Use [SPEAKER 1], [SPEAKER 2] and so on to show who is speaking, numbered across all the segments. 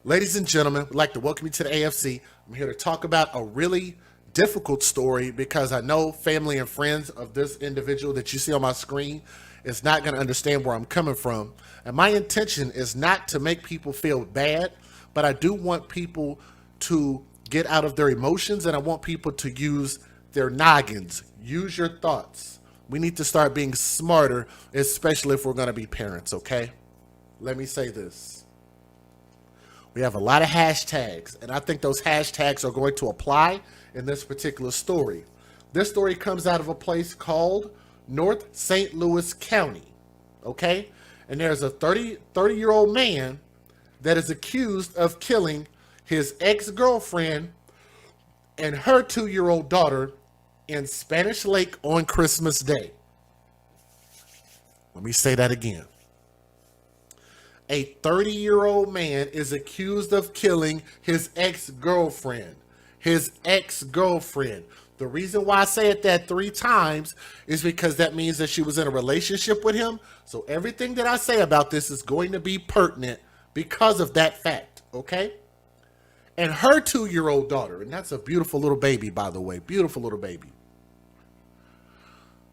[SPEAKER 1] Ladies and gentlemen, I'd like to welcome you to the AFC. I'm here to talk about a really difficult story because I know family and friends of this individual that you see on my screen is not going to understand where I'm coming from. And my intention is not to make people feel bad, but I do want people to get out of their emotions and I want people to use their noggins, use your thoughts. We need to start being smarter, especially if we're going to be parents, okay? Let me say this. We have a lot of hashtags, and I think those hashtags are going to apply in this particular story. This story comes out of a place called North St. Louis County, okay? And there's a 30-year-old man that is accused of killing his ex-girlfriend and her 2-year-old daughter in Spanish Lake on Christmas Day. Let me say that again. A 30-year-old man is accused of killing his ex-girlfriend. His ex-girlfriend. The reason why I say it that 3 times is because that means that she was in a relationship with him. So everything that I say about this is going to be pertinent because of that fact, okay? And her 2-year-old daughter, and that's a beautiful little baby, by the way, beautiful little baby.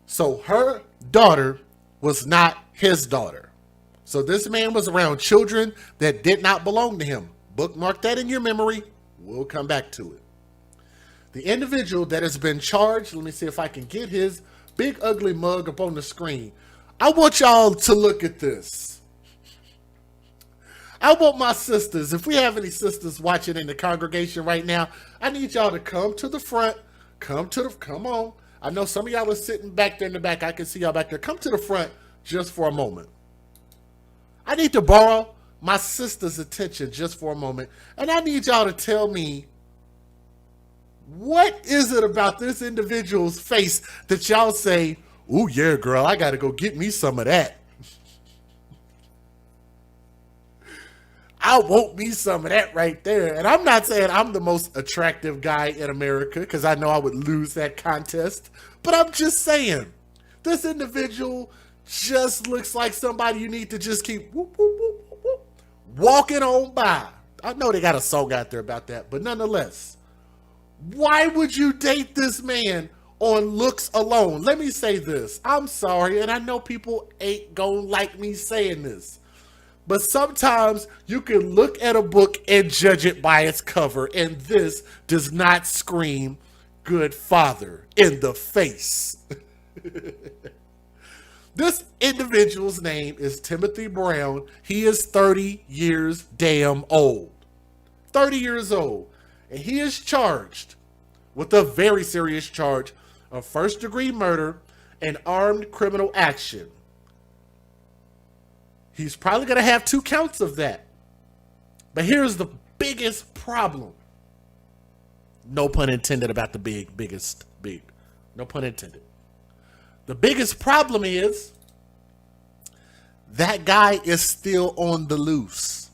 [SPEAKER 1] So her daughter was not his daughter. So this man was around children that did not belong to him. Bookmark that in your memory. We'll come back to it. The individual that has been charged, let me see if I can get his big ugly mug up on the screen. I want y'all to look at this. I want my sisters, if we have any sisters watching in the congregation right now, I need y'all to come to the front. Come on. I know some of y'all are sitting back there in the back. I can see y'all back there. Come to the front just for a moment. I need to borrow my sister's attention just for a moment. And I need y'all to tell me, what is it about this individual's face that y'all say, "Ooh, yeah, girl, I got to go get me some of that. I want me some of that right there." And I'm not saying I'm the most attractive guy in America because I know I would lose that contest. But I'm just saying, this individual just looks like somebody you need to just keep whoop, whoop, whoop, whoop, walking on by. I know they got a song out there about that, but nonetheless, why would you date this man on looks alone? Let me say this. I'm sorry, and I know people ain't gonna like me saying this, but sometimes you can look at a book and judge it by its cover, and this does not scream good father in the face. This individual's name is Timothy Brown. He is 30 years damn old. 30 years old. And he is charged with a very serious charge of first-degree murder and armed criminal action. He's probably going to have 2 counts of that. But here's the biggest problem. No pun intended about the biggest. No pun intended. The biggest problem is that guy is still on the loose.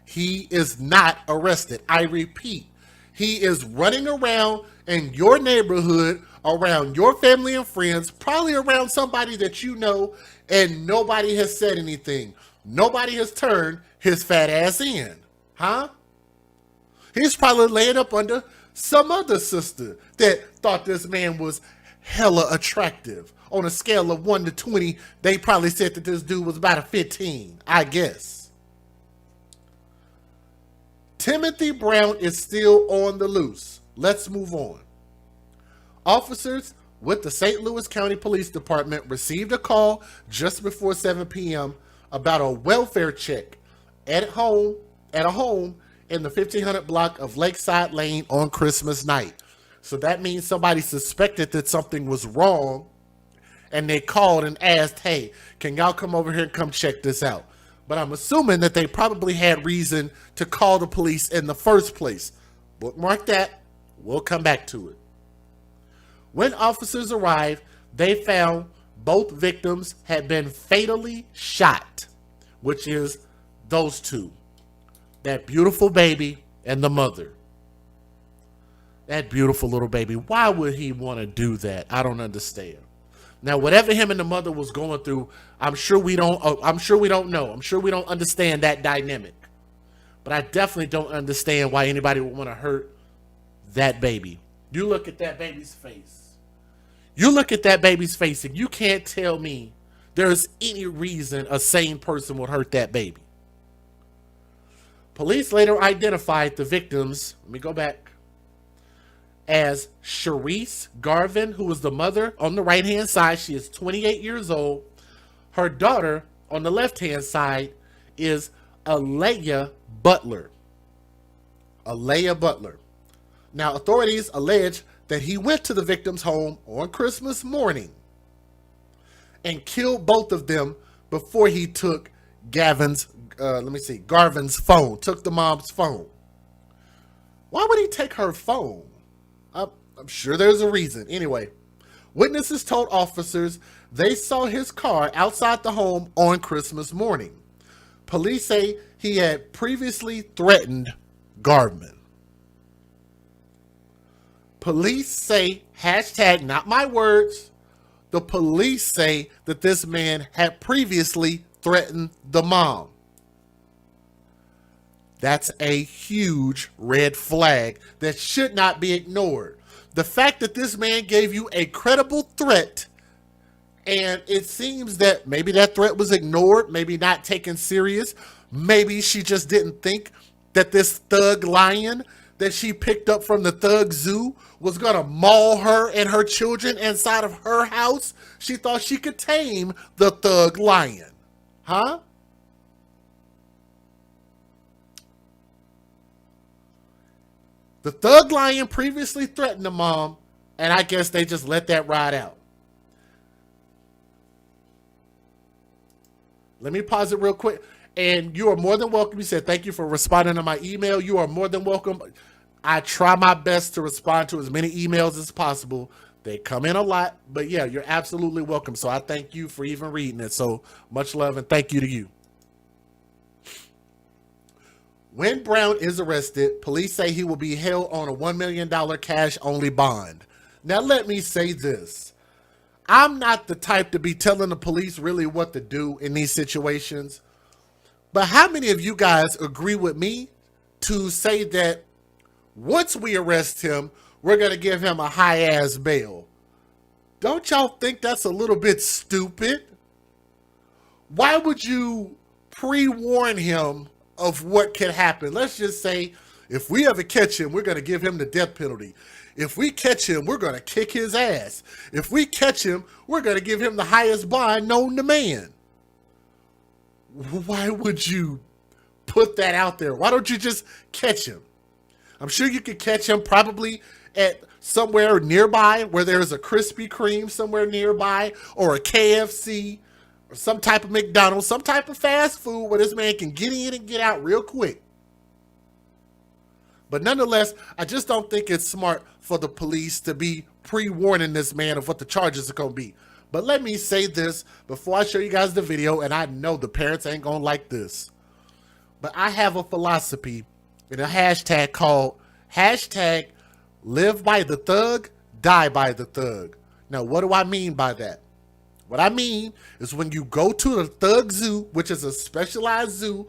[SPEAKER 1] He is not arrested. I repeat, he is running around in your neighborhood, around your family and friends, probably around somebody that you know, and nobody has said anything. Nobody has turned his fat ass in. Huh? He's probably laying up under some other sister that thought this man was hella attractive. On a scale of 1 to 20, they probably said that this dude was about a 15, I guess. Timothy Brown is still on the loose. Let's move on. Officers with the St. Louis County Police Department received a call just before 7 p.m. about a welfare check at a home in the 1500 block of Lakeside Lane on Christmas night. So that means somebody suspected that something was wrong, and they called and asked, "Hey, can y'all come over here and come check this out?" But I'm assuming that they probably had reason to call the police in the first place. Bookmark that. We'll come back to it. When officers arrived, they found both victims had been fatally shot, which is those two. That beautiful baby and the mother. That beautiful little baby. Why would he want to do that? I don't understand. Now, whatever him and the mother was going through, I'm sure we don't know. I'm sure we don't understand that dynamic. But I definitely don't understand why anybody would want to hurt that baby. You look at that baby's face. You look at that baby's face and you can't tell me there's any reason a sane person would hurt that baby. Police later identified the victims, let me go back, as Sharice Garvin, who was the mother on the right-hand side. She is 28 years old. Her daughter on the left-hand side is Alea Butler. Alea Butler. Now, authorities allege that he went to the victim's home on Christmas morning and killed both of them before he took Garvin's phone, took the mom's phone. Why would he take her phone? I'm sure there's a reason. Anyway, witnesses told officers they saw his car outside the home on Christmas morning. Police say he had previously threatened Garvin. Police say, hashtag not my words, the police say that this man had previously threatened the mom. That's a huge red flag that should not be ignored. The fact that this man gave you a credible threat, and it seems that maybe that threat was ignored, maybe not taken serious. Maybe she just didn't think that this thug lion that she picked up from the thug zoo was going to maul her and her children inside of her house. She thought she could tame the thug lion. Huh? The thug lion previously threatened the mom, and I guess they just let that ride out. Let me pause it real quick. And you are more than welcome. You said thank you for responding to my email. You are more than welcome. I try my best to respond to as many emails as possible. They come in a lot, but yeah, you're absolutely welcome. So I thank you for even reading it. So much love and thank you to you. When Brown is arrested, police say he will be held on a $1 million cash-only bond. Now, let me say this. I'm not the type to be telling the police really what to do in these situations. But how many of you guys agree with me to say that once we arrest him, we're going to give him a high-ass bail? Don't y'all think that's a little bit stupid? Why would you pre-warn him of what could happen? Let's just say if we ever catch him, we're going to give him the death penalty. If we catch him, we're going to kick his ass. If we catch him, we're going to give him the highest bond known to man. Why would you put that out there? Why don't you just catch him? I'm sure you could catch him probably at somewhere nearby where there's a Krispy Kreme somewhere nearby, or a KFC, or some type of McDonald's, some type of fast food where this man can get in and get out real quick. But nonetheless, I just don't think it's smart for the police to be pre-warning this man of what the charges are going to be. But let me say this before I show you guys the video, and I know the parents ain't going to like this. But I have a philosophy and a hashtag called hashtag live by the thug, die by the thug. Now, what do I mean by that? What I mean is when you go to the thug zoo, which is a specialized zoo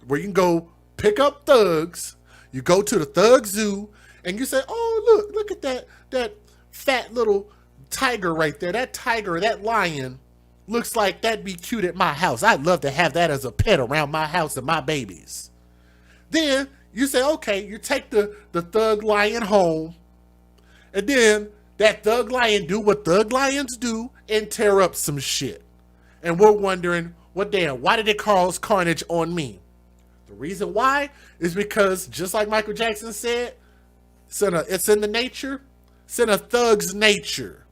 [SPEAKER 1] where you can go pick up thugs, you go to the thug zoo and you say, oh, look at that fat little tiger right there. That tiger, that lion looks like that'd be cute at my house. I'd love to have that as a pet around my house and my babies. Then you say, okay, you take the thug lion home, and then that thug lion do what thug lions do and tear up some shit. And we're wondering, well, damn, why did it cause carnage on me? The reason why is because, just like Michael Jackson said, it's in the nature. It's in a thug's nature.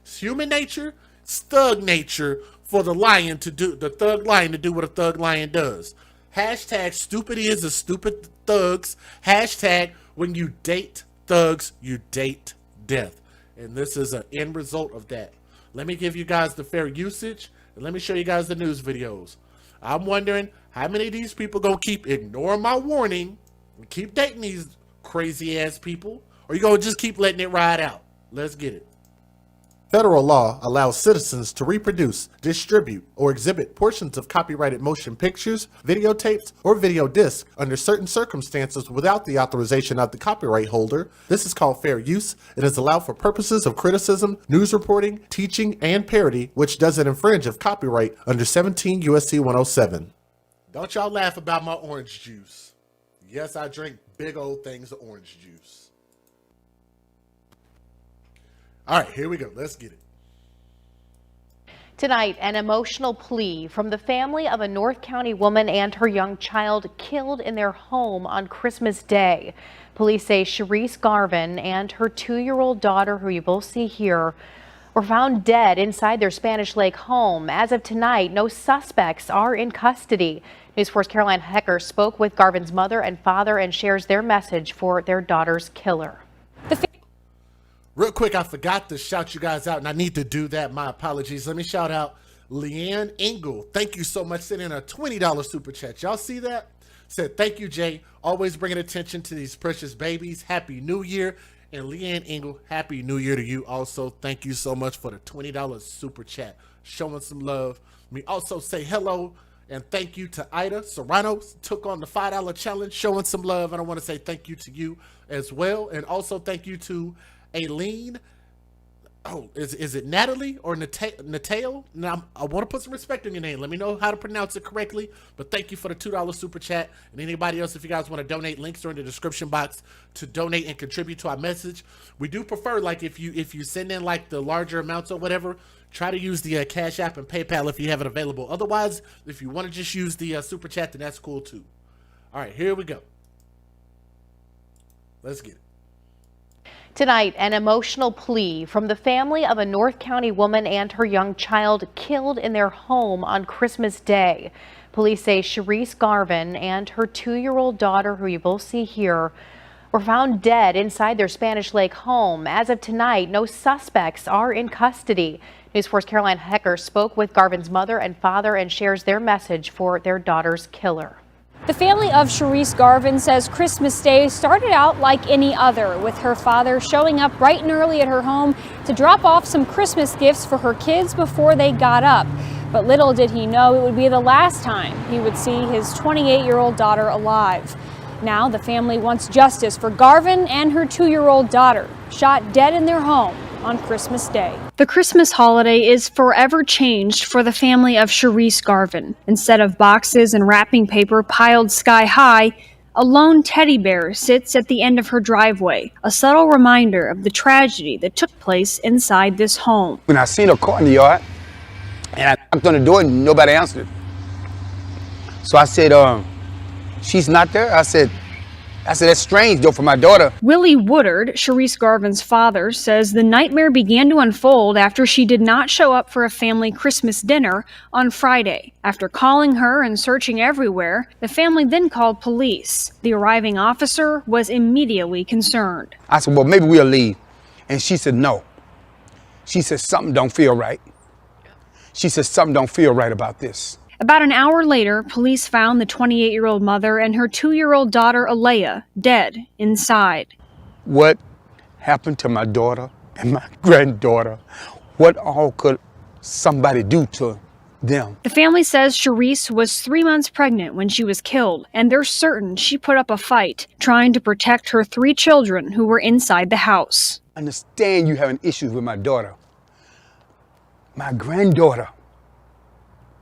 [SPEAKER 1] It's human nature. It's thug nature for the thug lion to do what a thug lion does. Hashtag stupid is a stupid thugs. Hashtag when you date thugs, you date death. And this is an end result of that. Let me give you guys the fair usage, and let me show you guys the news videos. I'm wondering how many of these people gonna keep ignoring my warning and keep dating these crazy ass people, or you gonna just keep letting it ride out? Let's get it. Federal law allows citizens to reproduce, distribute, or exhibit portions of copyrighted motion pictures, videotapes, or video discs under certain circumstances without the authorization of the copyright holder. This is called fair use. It is allowed for purposes of criticism, news reporting, teaching, and parody, which doesn't infringe of copyright under 17 U.S.C. 107. Don't y'all laugh about my orange juice. Yes, I drink big old things of orange juice. All right, here we go. Let's get it.
[SPEAKER 2] Tonight, an emotional plea from the family of a North County woman and her young child killed in their home on Christmas Day. Police say Sharice Garvin and her 2-year-old daughter, who you both see here, were found dead inside their Spanish Lake home. As of tonight, no suspects are in custody. News 4's Caroline Hecker spoke with Garvin's mother and father and shares their message for their daughter's killer.
[SPEAKER 1] Real quick, I forgot to shout you guys out, and I need to do that. My apologies. Let me shout out Leanne Engel. Thank you so much. Sending in a $20 super chat. Y'all see that? Said, thank you, Jay. Always bringing attention to these precious babies. Happy New Year. And Leanne Engel, Happy New Year to you also. Thank you so much for the $20 super chat. Showing some love. Let me also say hello and thank you to Ida Serrano. Took on the $5 challenge. Showing some love. And I want to say thank you to you as well. And also thank you to Aileen, is it Natalie or Natale? Now, I want to put some respect on your name. Let me know how to pronounce it correctly. But thank you for the $2 super chat. And anybody else, if you guys want to donate, links are in the description box to donate and contribute to our message. We do prefer, like, if you send in like the larger amounts or whatever, try to use the Cash App and PayPal if you have it available. Otherwise, if you want to just use the super chat, then that's cool too. All right, here we go. Let's get it.
[SPEAKER 2] Tonight, an emotional plea from the family of a North County woman and her young child killed in their home on Christmas Day. Police say Sharice Garvin and her 2-year-old daughter, who you both see here, were found dead inside their Spanish Lake home. As of tonight, no suspects are in custody. News 4's Caroline Hecker spoke with Garvin's mother and father and shares their message for their daughter's killer.
[SPEAKER 3] The family of Sharice Garvin says Christmas Day started out like any other, with her father showing up bright and early at her home to drop off some Christmas gifts for her kids before they got up. But little did he know it would be the last time he would see his 28-year-old daughter alive. Now the family wants justice for Garvin and her 2-year-old daughter, shot dead in their home on Christmas Day. The Christmas holiday is forever changed for the family of Sharice Garvin. Instead of boxes and wrapping paper piled sky high, a lone teddy bear sits at the end of her driveway, a subtle reminder of the tragedy that took place inside this home.
[SPEAKER 4] When I seen her caught in the yard, and I knocked on the door and nobody answered. So I said, she's not there? I said, that's strange, though, for my daughter.
[SPEAKER 3] Willie Woodard, Sharice Garvin's father, says the nightmare began to unfold after she did not show up for a family Christmas dinner on Friday. After calling her and searching everywhere, the family then called police. The arriving officer was immediately concerned.
[SPEAKER 4] I said, well, maybe we'll leave. And she said, no. She said, something don't feel right. She said, something don't feel right about this.
[SPEAKER 3] About an hour later, police found the 28-year-old mother and her 2-year-old daughter, Alea, dead inside.
[SPEAKER 4] What happened to my daughter and my granddaughter? What all could somebody do to them?
[SPEAKER 3] The family says Sharice was 3 months pregnant when she was killed, and they're certain she put up a fight, trying to protect her 3 children who were inside the house.
[SPEAKER 4] I understand you having issues with my daughter. My granddaughter,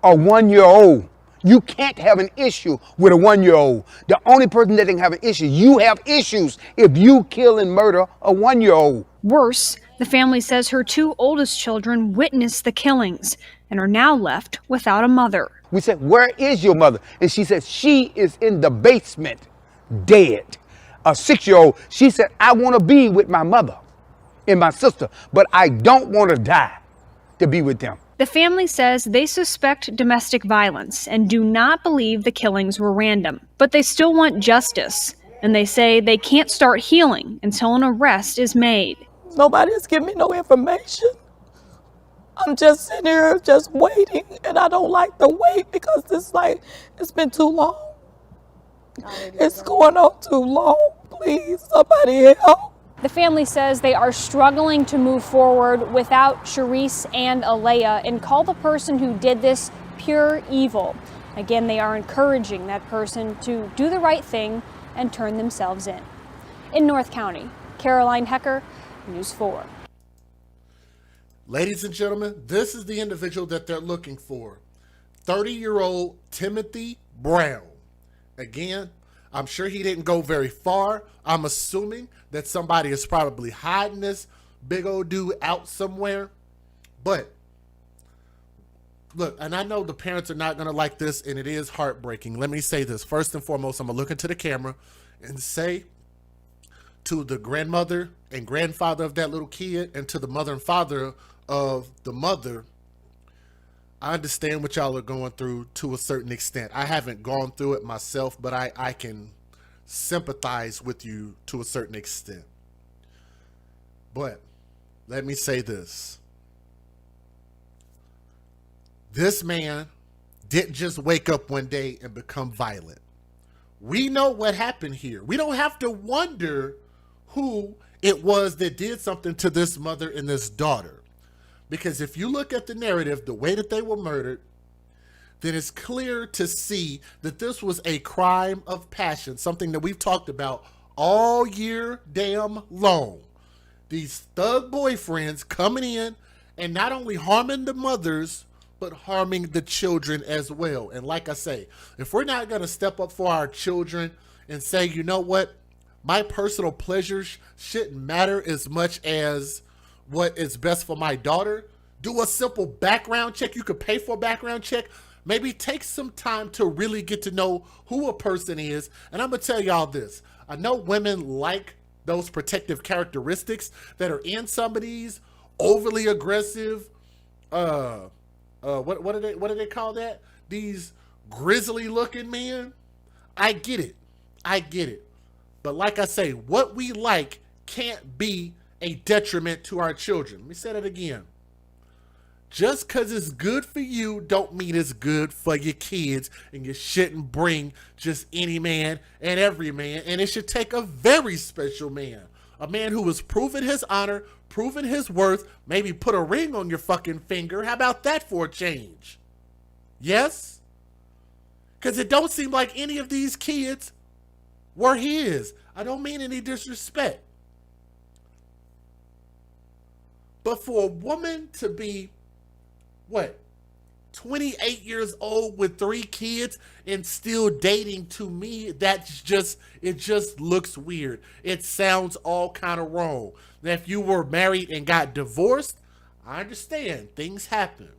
[SPEAKER 4] a 1-year-old. You can't have an issue with a 1-year-old. The only person that can have an issue, you have issues if you kill and murder a 1-year-old.
[SPEAKER 3] Worse, the family says her 2 oldest children witnessed the killings and are now left without a mother.
[SPEAKER 4] We said, where is your mother? And she said, she is in the basement, dead. A 6-year-old, she said, I want to be with my mother and my sister, but I don't want to die to be with them.
[SPEAKER 3] The family says they suspect domestic violence and do not believe the killings were random, but they still want justice, and they say they can't start healing until an arrest is made.
[SPEAKER 5] Nobody has given me no information. I'm just sitting here just waiting, and I don't like the wait because it's been too long. It's going on too long. Please, somebody help.
[SPEAKER 3] The family says they are struggling to move forward without Sharice and Alea and call the person who did this pure evil. Again, they are encouraging that person to do the right thing and turn themselves in. In North County, Caroline Hecker, News 4.
[SPEAKER 1] Ladies and gentlemen, this is the individual that they're looking for. 30-year-old Timothy Brown. Again, I'm sure he didn't go very far. I'm assuming that somebody is probably hiding this big old dude out somewhere. But look, and I know the parents are not going to like this, and it is heartbreaking. Let me say this. First and foremost, I'm going to look into the camera and say to the grandmother and grandfather of that little kid and to the mother and father of the mother, I understand what y'all are going through to a certain extent. I haven't gone through it myself, but I can sympathize with you to a certain extent. But let me say this. This man didn't just wake up one day and become violent. We know what happened here. We don't have to wonder who it was that did something to this mother and this daughter. Because if you look at the narrative, the way that they were murdered, then it's clear to see that this was a crime of passion, something that we've talked about all year damn long. These thug boyfriends coming in and not only harming the mothers, but harming the children as well. And like I say, if we're not going to step up for our children and say, you know what, my personal pleasures shouldn't matter as much as what is best for my daughter, do a simple background check. You could pay for a background check. Maybe take some time to really get to know who a person is. And I'm going to tell y'all this. I know women like those protective characteristics that are in some of these overly aggressive, what do they call that? These grizzly looking men. I get it. But like I say, what we like can't be a detriment to our children. Let me say that again. Just because it's good for you don't mean it's good for your kids, and you shouldn't bring just any man and every man, and it should take a very special man. A man who has proven his honor, proven his worth, maybe put a ring on your fucking finger. How about that for a change? Yes? Because it don't seem like any of these kids were his. I don't mean any disrespect. But for a woman to be, 28 years old with 3 kids and still dating, to me, it just looks weird. It sounds all kind of wrong. Now, if you were married and got divorced, I understand. Things happen.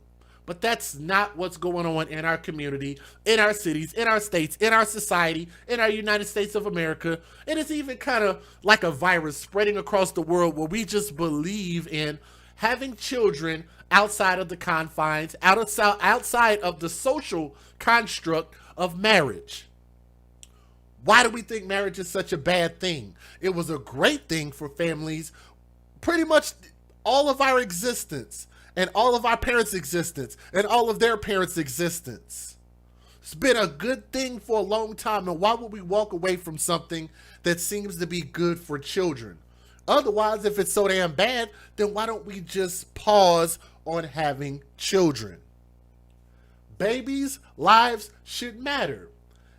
[SPEAKER 1] But that's not what's going on in our community, in our cities, in our states, in our society, in our United States of America. And it's even kind of like a virus spreading across the world where we just believe in having children outside of the confines, outside of the social construct of marriage. Why do we think marriage is such a bad thing? It was a great thing for families pretty much all of our existence, and all of our parents' existence, and all of their parents' existence. It's been a good thing for a long time, and why would we walk away from something that seems to be good for children? Otherwise, if it's so damn bad, then why don't we just pause on having children? Babies' lives should matter.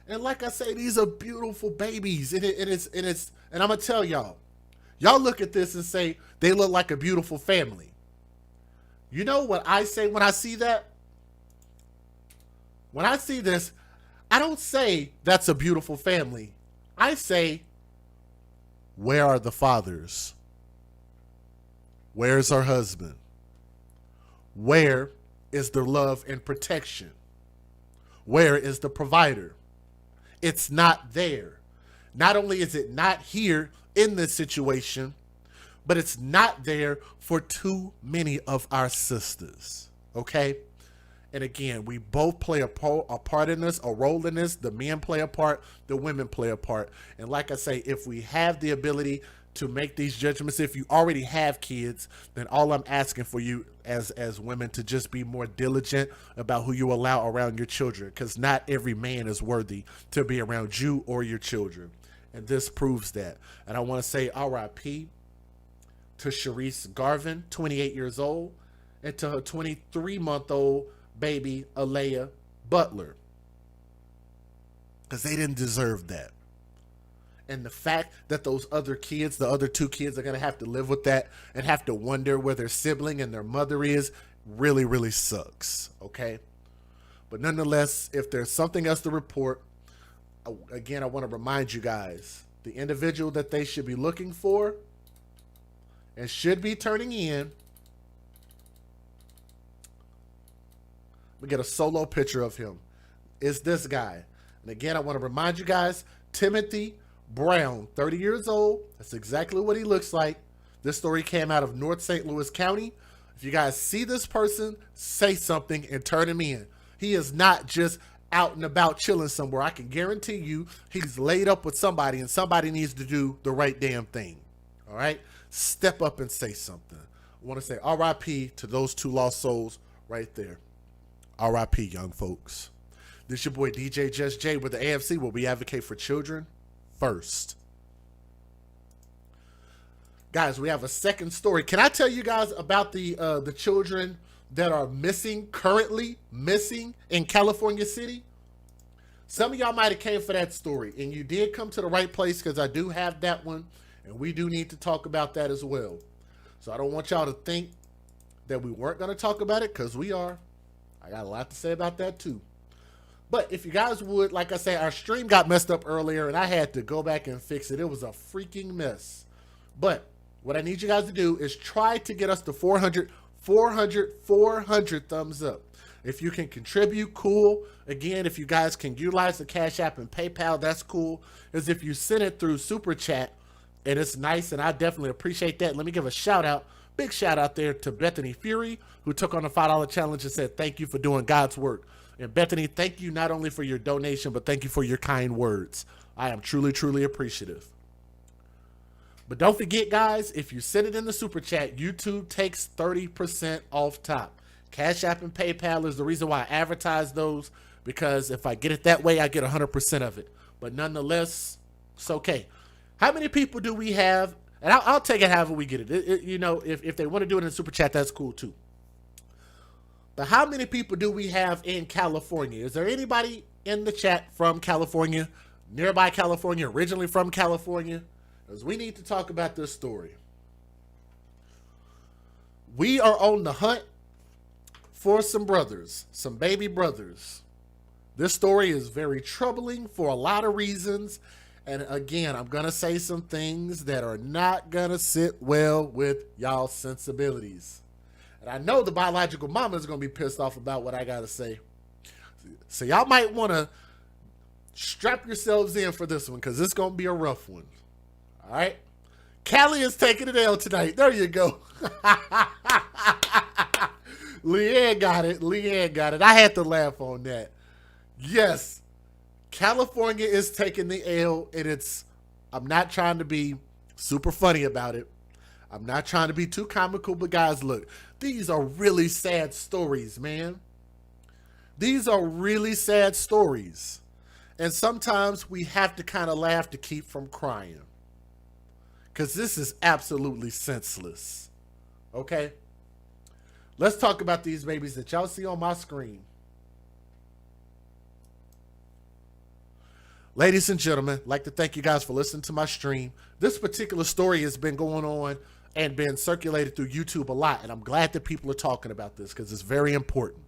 [SPEAKER 1] And like I say, these are beautiful babies. And I'm gonna tell y'all look at this and say they look like a beautiful family. You know what I say when I see that? When I see this, I don't say that's a beautiful family. I say, where are the fathers? Where's our husband? Where is the love and protection? Where is the provider? It's not there. Not only is it not here in this situation, but it's not there for too many of our sisters, okay? And again, we both play a part in this, a role in this. The men play a part, the women play a part. And like I say, if we have the ability to make these judgments, if you already have kids, then all I'm asking for you as women to just be more diligent about who you allow around your children, because not every man is worthy to be around you or your children. And this proves that. And I want to say RIP to Sharice Garvin, 28 years old, and to her 23-month-old baby, Alea Butler. Because they didn't deserve that. And the fact that those other kids, the other two kids, are going to have to live with that and have to wonder where their sibling and their mother is really, really sucks, okay? But nonetheless, if there's something else to report, again, I want to remind you guys, the individual that they should be looking for and should be turning in, we get a solo picture of him, is this guy. And again, I want to remind you guys, Timothy Brown, 30 years old. That's exactly what he looks like. This story came out of North St. Louis County. If you guys see this person, say something and turn him in. He is not just out and about chilling somewhere. I can guarantee you he's laid up with somebody, and somebody needs to do the right damn thing. All right? Step up and say something. I want to say RIP to those two lost souls right there. RIP, young folks. This is your boy DJ Just J with the AFC, where we advocate for children first. Guys, we have a second story. Can I tell you guys about the children that are currently missing in California City? Some of y'all might have came for that story, and you did come to the right place, because I do have that one, and we do need to talk about that as well. So I don't want y'all to think that we weren't going to talk about it, because we are. I got a lot to say about that too. But if you guys would, like I say, our stream got messed up earlier and I had to go back and fix it. It was a freaking mess. But what I need you guys to do is try to get us to 400 thumbs up. If you can contribute, cool. Again, if you guys can utilize the Cash App and PayPal, that's cool. As if you send it through Super Chat, and it's nice, and I definitely appreciate that. Let me give a shout out, big shout out there to Bethany Fury, who took on the $5 challenge and said, thank you for doing God's work. And Bethany, thank you not only for your donation, but thank you for your kind words. I am truly, truly appreciative. But don't forget, guys, if you send it in the Super Chat, YouTube takes 30% off top. Cash App and PayPal is the reason why I advertise those, because if I get it that way, I get 100% of it. But nonetheless, it's okay. How many people do we have? And I'll take it however we get it. You know, if they want to do it in the Super Chat, that's cool too. But how many people do we have in California? Is there anybody in the chat from California, nearby California, originally from California? Because we need to talk about this story. We are on the hunt for some brothers, some baby brothers. This story is very troubling for a lot of reasons. And again, I'm going to say some things that are not going to sit well with y'all's sensibilities. And I know the biological mama is going to be pissed off about what I got to say. So y'all might want to strap yourselves in for this one, because it's going to be a rough one. All right? Callie is taking an L tonight. There you go. Leanne got it. Leanne got it. I had to laugh on that. Yes. California is taking the L, and I'm not trying to be super funny about it. I'm not trying to be too comical, but guys, look, these are really sad stories, man. These are really sad stories. And sometimes we have to kind of laugh to keep from crying, because this is absolutely senseless. Okay? Let's talk about these babies that y'all see on my screen. Ladies and gentlemen, I'd like to thank you guys for listening to my stream. This particular story has been going on and been circulated through YouTube a lot, and I'm glad that people are talking about this, because it's very important.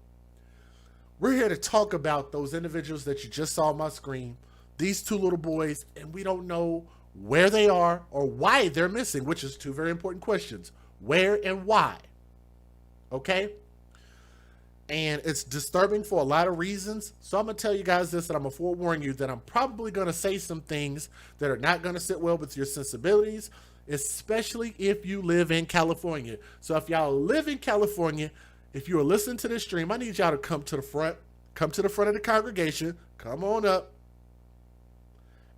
[SPEAKER 1] We're here to talk about those individuals that you just saw on my screen, these two little boys, and we don't know where they are or why they're missing, which is two very important questions. Where and why? Okay? And it's disturbing for a lot of reasons. So I'm going to tell you guys this, and I'm going to forewarn you that I'm probably going to say some things that are not going to sit well with your sensibilities, especially if you live in California. So if y'all live in California, if you are listening to this stream, I need y'all to come to the front of the congregation, come on up,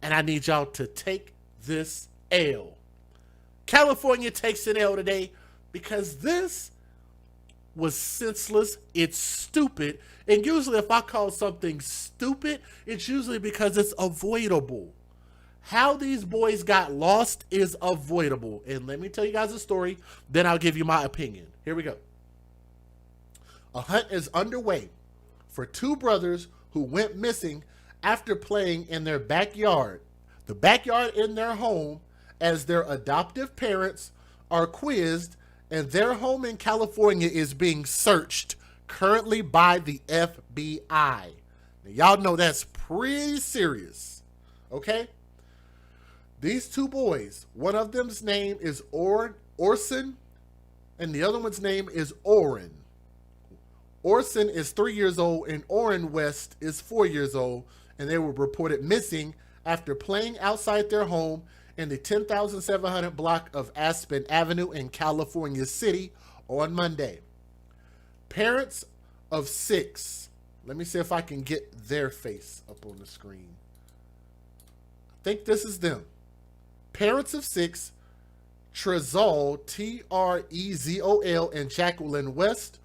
[SPEAKER 1] and I need y'all to take this L. California takes an L today because this was senseless. It's stupid. And usually if I call something stupid, it's usually because it's avoidable. How these boys got lost is avoidable. And let me tell you guys a story, then I'll give you my opinion. Here we go. A hunt is underway for two brothers who went missing after playing in their backyard, the backyard in their home, as their adoptive parents are quizzed and their home in California is being searched currently by the FBI. Now, y'all know that's pretty serious, okay? These two boys, one of them's name is Orson, and the other one's name is Orrin. Orson is 3 years old, and Orrin West is 4 years old, and they were reported missing after playing outside their home in the 10,700 block of Aspen Avenue in California City on Monday. Parents of 6, let me see if I can get their face up on the screen. I think this is them. Parents of 6, Trezol, Trezol, and Jacqueline West,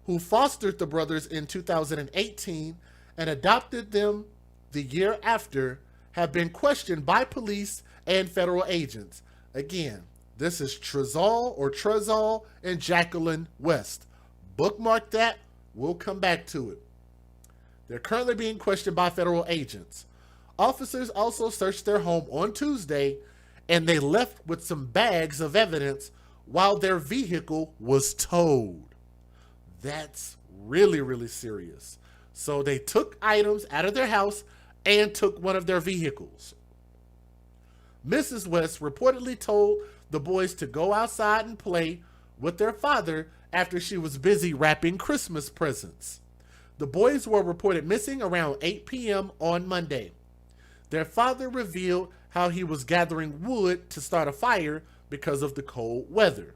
[SPEAKER 1] who fostered the brothers in 2018 and adopted them the year after, have been questioned by police and federal agents. Again, this is Trezol and Jacqueline West. Bookmark that. We'll come back to it. They're currently being questioned by federal agents. Officers also searched their home on Tuesday, and they left with some bags of evidence while their vehicle was towed. That's really, really serious. So they took items out of their house and took one of their vehicles. Mrs. West reportedly told the boys to go outside and play with their father after she was busy wrapping Christmas presents. The boys were reported missing around 8 p.m. on Monday. Their father revealed how he was gathering wood to start a fire because of the cold weather.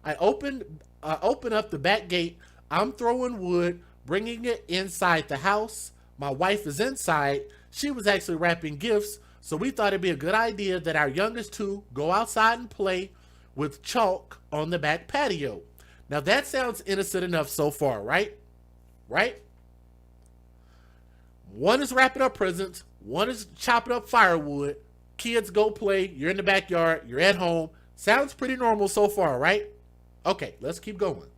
[SPEAKER 1] I open up the back gate. I'm throwing wood, bringing it inside the house. My wife is inside. She was actually wrapping gifts, so we thought it'd be a good idea that our youngest two go outside and play with chalk on the back patio. Now that sounds innocent enough so far, right? Right? One is wrapping up presents, one is chopping up firewood. Kids go play, you're in the backyard, you're at home. Sounds pretty normal so far, right? Okay, let's keep going.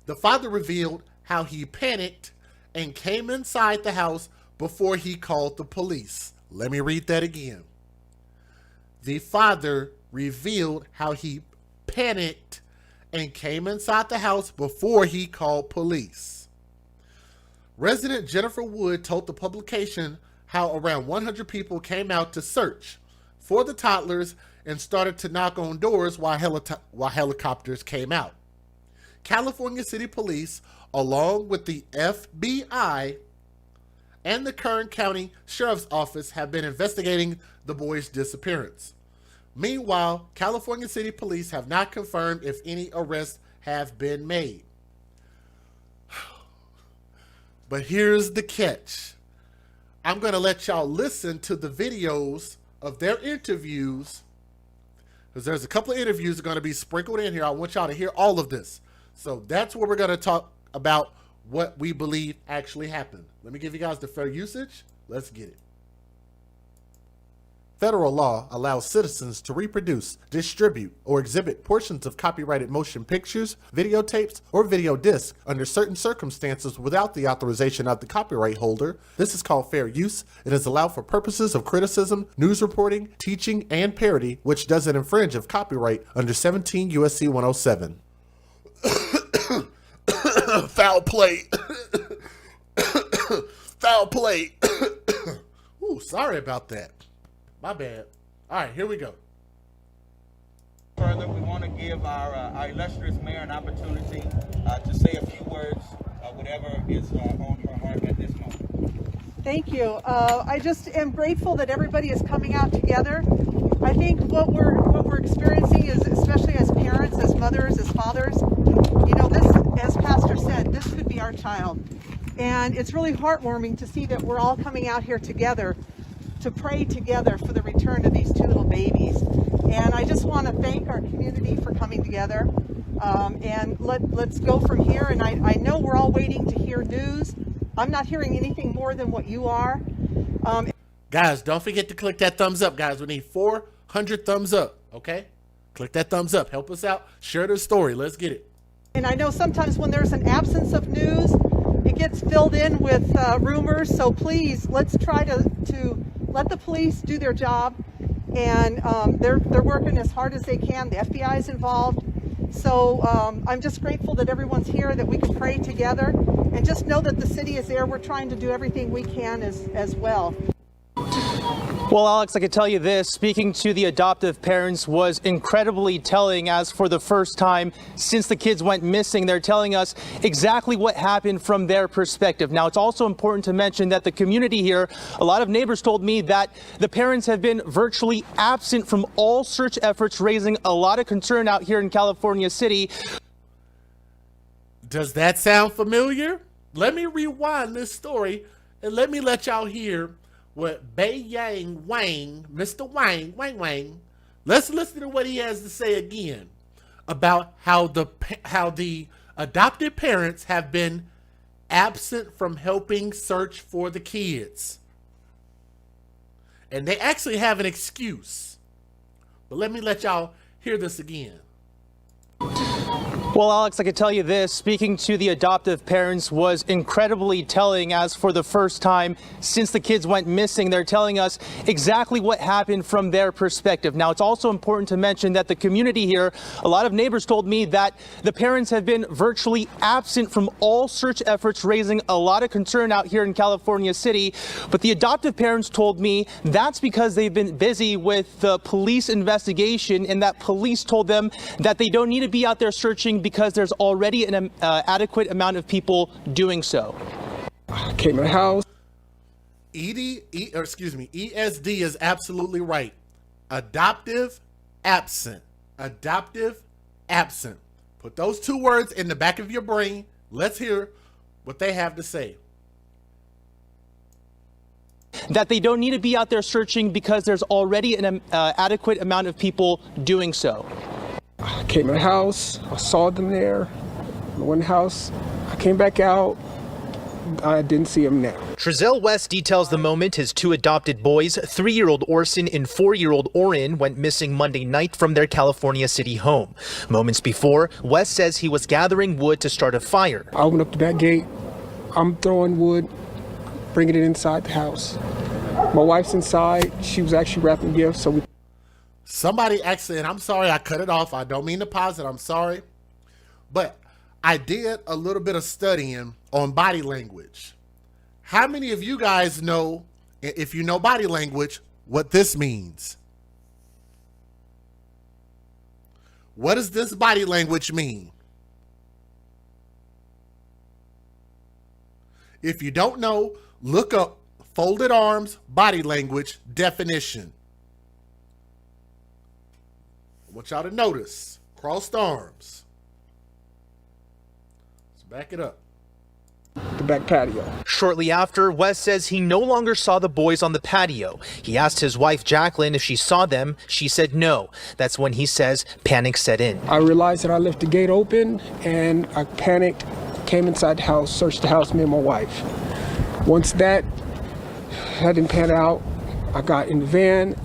[SPEAKER 1] The father revealed how he panicked and came inside the house before he called the police. Let me read that again. The father revealed how he panicked and came inside the house before he called police. Resident Jennifer Wood told the publication how around 100 people came out to search for the toddlers and started to knock on doors while helicopters came out. California City Police, along with the FBI and the Kern County Sheriff's Office, have been investigating the boys' disappearance. Meanwhile, California City Police have not confirmed if any arrests have been made. But here's the catch. I'm going to let y'all listen to the videos of their interviews, because there's a couple of interviews that are going to be sprinkled in here. I want y'all to hear all of this. So that's where we're going to talk about what we believe actually happened. Let me give you guys the fair usage. Let's get it. Federal law allows citizens to reproduce, distribute, or exhibit portions of copyrighted motion pictures, videotapes, or video discs under certain circumstances without the authorization of the copyright holder. This is called fair use. It is allowed for purposes of criticism, news reporting, teaching, and parody, which doesn't infringe of copyright under 17 U.S.C. 107. Foul play. Foul play. Ooh, sorry about that. My bad. All right, here we go.
[SPEAKER 6] Further, we want to give our illustrious mayor an opportunity to say a few words, whatever is on her heart at this moment.
[SPEAKER 7] Thank you. I just am grateful that everybody is coming out together. I think what we're experiencing is, especially as parents, as mothers, as fathers, you know, this, as Pastor said, this could be our child. And it's really heartwarming to see that we're all coming out here together to pray together for the return of these two little babies. And I just want to thank our community for coming together. And let's go from here. And I know we're all waiting to hear news. I'm not hearing anything more than what you are.
[SPEAKER 1] Guys, don't forget to click that thumbs up, guys. We need 400 thumbs up, okay? Click that thumbs up. Help us out. Share the story. Let's get it.
[SPEAKER 7] And I know sometimes when there's an absence of news, it gets filled in with rumors. So please, let's try to let the police do their job. And they're working as hard as they can. The FBI is involved. So I'm just grateful that everyone's here, that we can pray together, and just know that the city is there. We're trying to do everything we can as well.
[SPEAKER 8] Well, Alex, I can tell you this, speaking to the adoptive parents was incredibly telling, as for the first time since the kids went missing, they're telling us exactly what happened from their perspective. Now, it's also important to mention that the community here, a lot of neighbors told me that the parents have been virtually absent from all search efforts, raising a lot of concern out here in California City.
[SPEAKER 1] Does that sound familiar? Let me rewind this story and let me let y'all hear what Bay Yang Wang, Mr. Wang, let's listen to what he has to say again about how the adopted parents have been absent from helping search for the kids. And they actually have an excuse. But let me let y'all hear this again.
[SPEAKER 8] Well, Alex, I can tell you this, speaking to the adoptive parents was incredibly telling, as for the first time since the kids went missing, they're telling us exactly what happened from their perspective. Now, it's also important to mention that the community here, a lot of neighbors told me that the parents have been virtually absent from all search efforts, raising a lot of concern out here in California City. But the adoptive parents told me that's because they've been busy with the police investigation, and that police told them that they don't need to be out there searching because there's already an adequate amount of people doing so.
[SPEAKER 9] I came in the house.
[SPEAKER 1] ESD is absolutely right. Adoptive, absent. Adoptive, absent. Put those two words in the back of your brain. Let's hear what they have to say.
[SPEAKER 8] That they don't need to be out there searching because there's already an adequate amount of people doing so.
[SPEAKER 9] I came in the house, I saw them there. I went in the house, I came back out, I didn't see them now.
[SPEAKER 10] Trezell West details the moment his two adopted boys, 3-year-old Orson and 4-year-old Orin, went missing Monday night from their California City home. Moments before, West says he was gathering wood to start a fire.
[SPEAKER 9] I opened up the back gate, I'm throwing wood, bringing it inside the house. My wife's inside, she was actually wrapping gifts, so we...
[SPEAKER 1] Somebody actually, and I'm sorry I cut it off. I don't mean to pause it. I'm sorry. But I did a little bit of studying on body language. How many of you guys know, if you know body language, what this means? What does this body language mean? If you don't know, look up folded arms, body language, definition. I want y'all to notice crossed arms. Let's back it up.
[SPEAKER 9] The back patio.
[SPEAKER 10] Shortly after, West says he no longer saw the boys on the patio. He asked his wife Jacqueline if she saw them. She said no. That's when he says panic set in.
[SPEAKER 9] I realized that I left the gate open and I panicked, came inside the house, searched the house, me and my wife. Once that didn't pan out, I got in the van.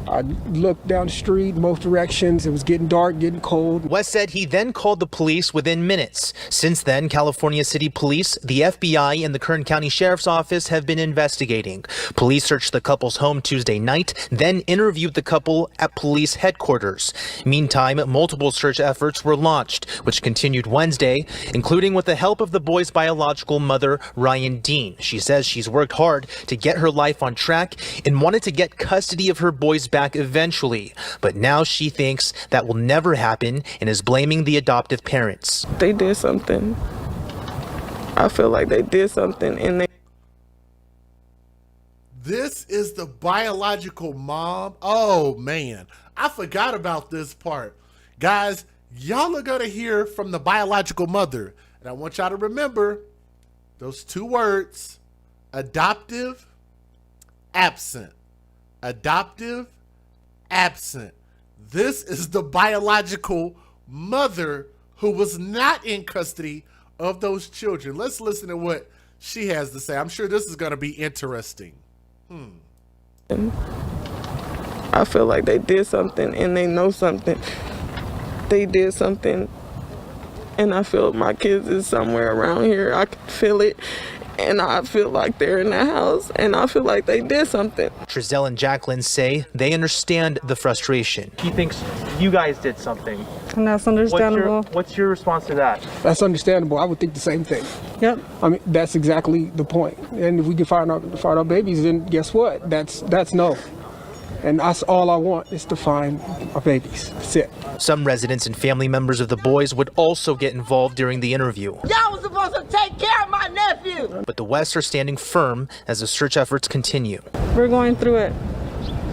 [SPEAKER 9] I looked down the street, both directions. It was getting dark, getting cold.
[SPEAKER 10] West said he then called the police within minutes. Since then, California City Police, the FBI, and the Kern County Sheriff's Office have been investigating. Police searched the couple's home Tuesday night, then interviewed the couple at police headquarters. Meantime, multiple search efforts were launched, which continued Wednesday, including with the help of the boys' biological mother, Ryan Dean. She says she's worked hard to get her life on track and wanted to get custody of her boys back eventually, but now she thinks that will never happen and is blaming the adoptive parents.
[SPEAKER 5] They did something. I feel like they did something and
[SPEAKER 1] This is the biological mom. Oh man, I forgot about this part. Guys, y'all are gonna hear from the biological mother, and I want y'all to remember those two words: adoptive, absent. Adoptive, absent. This is the biological mother who was not in custody of those children. Let's listen to what she has to say. I'm sure this is going to be interesting.
[SPEAKER 5] I feel like they did something and they know something. They did something, and I feel my kids is somewhere around here. I can feel it, and I feel like they're in the house, and I feel like they did something.
[SPEAKER 10] Trezell and Jacqueline say they understand the frustration.
[SPEAKER 8] He thinks you guys did something.
[SPEAKER 5] And that's understandable.
[SPEAKER 8] What's your response to that?
[SPEAKER 9] That's understandable. I would think the same thing.
[SPEAKER 5] Yep.
[SPEAKER 9] I mean, that's exactly the point. And if we can find our babies, then guess what? That's no. And that's all I want is to find our babies. That's it.
[SPEAKER 10] Some residents and family members of the boys would also get involved during the interview.
[SPEAKER 11] Y'all was supposed to take care of my nephew.
[SPEAKER 10] But the Wests are standing firm as the search efforts continue.
[SPEAKER 5] We're going through it.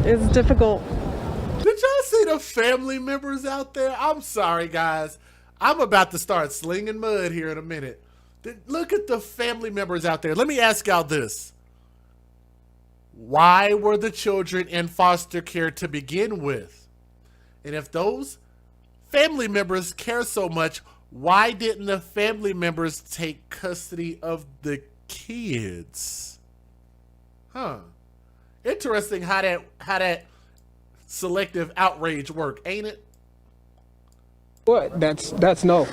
[SPEAKER 5] It's difficult.
[SPEAKER 1] Did y'all see the family members out there? I'm sorry, guys. I'm about to start slinging mud here in a minute. Look at the family members out there. Let me ask y'all this. Why were the children in foster care to begin with? And if those family members care so much, why didn't the family members take custody of the kids? Huh. Interesting how that selective outrage work, ain't it?
[SPEAKER 9] What? That's no.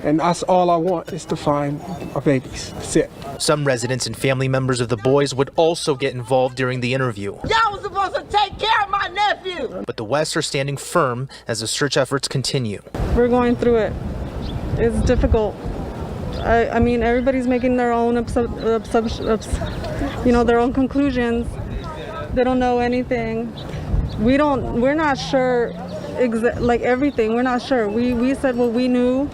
[SPEAKER 9] And that's all I want is to find our babies. That's it.
[SPEAKER 10] Some residents and family members of the boys would also get involved during the interview.
[SPEAKER 11] Y'all was supposed to take care of my nephew.
[SPEAKER 10] But the Wests are standing firm as the search efforts continue.
[SPEAKER 5] We're going through it. It's difficult. I mean, everybody's making their own their own conclusions. They don't know anything. We're not sure like everything. We're not sure. We said what we knew.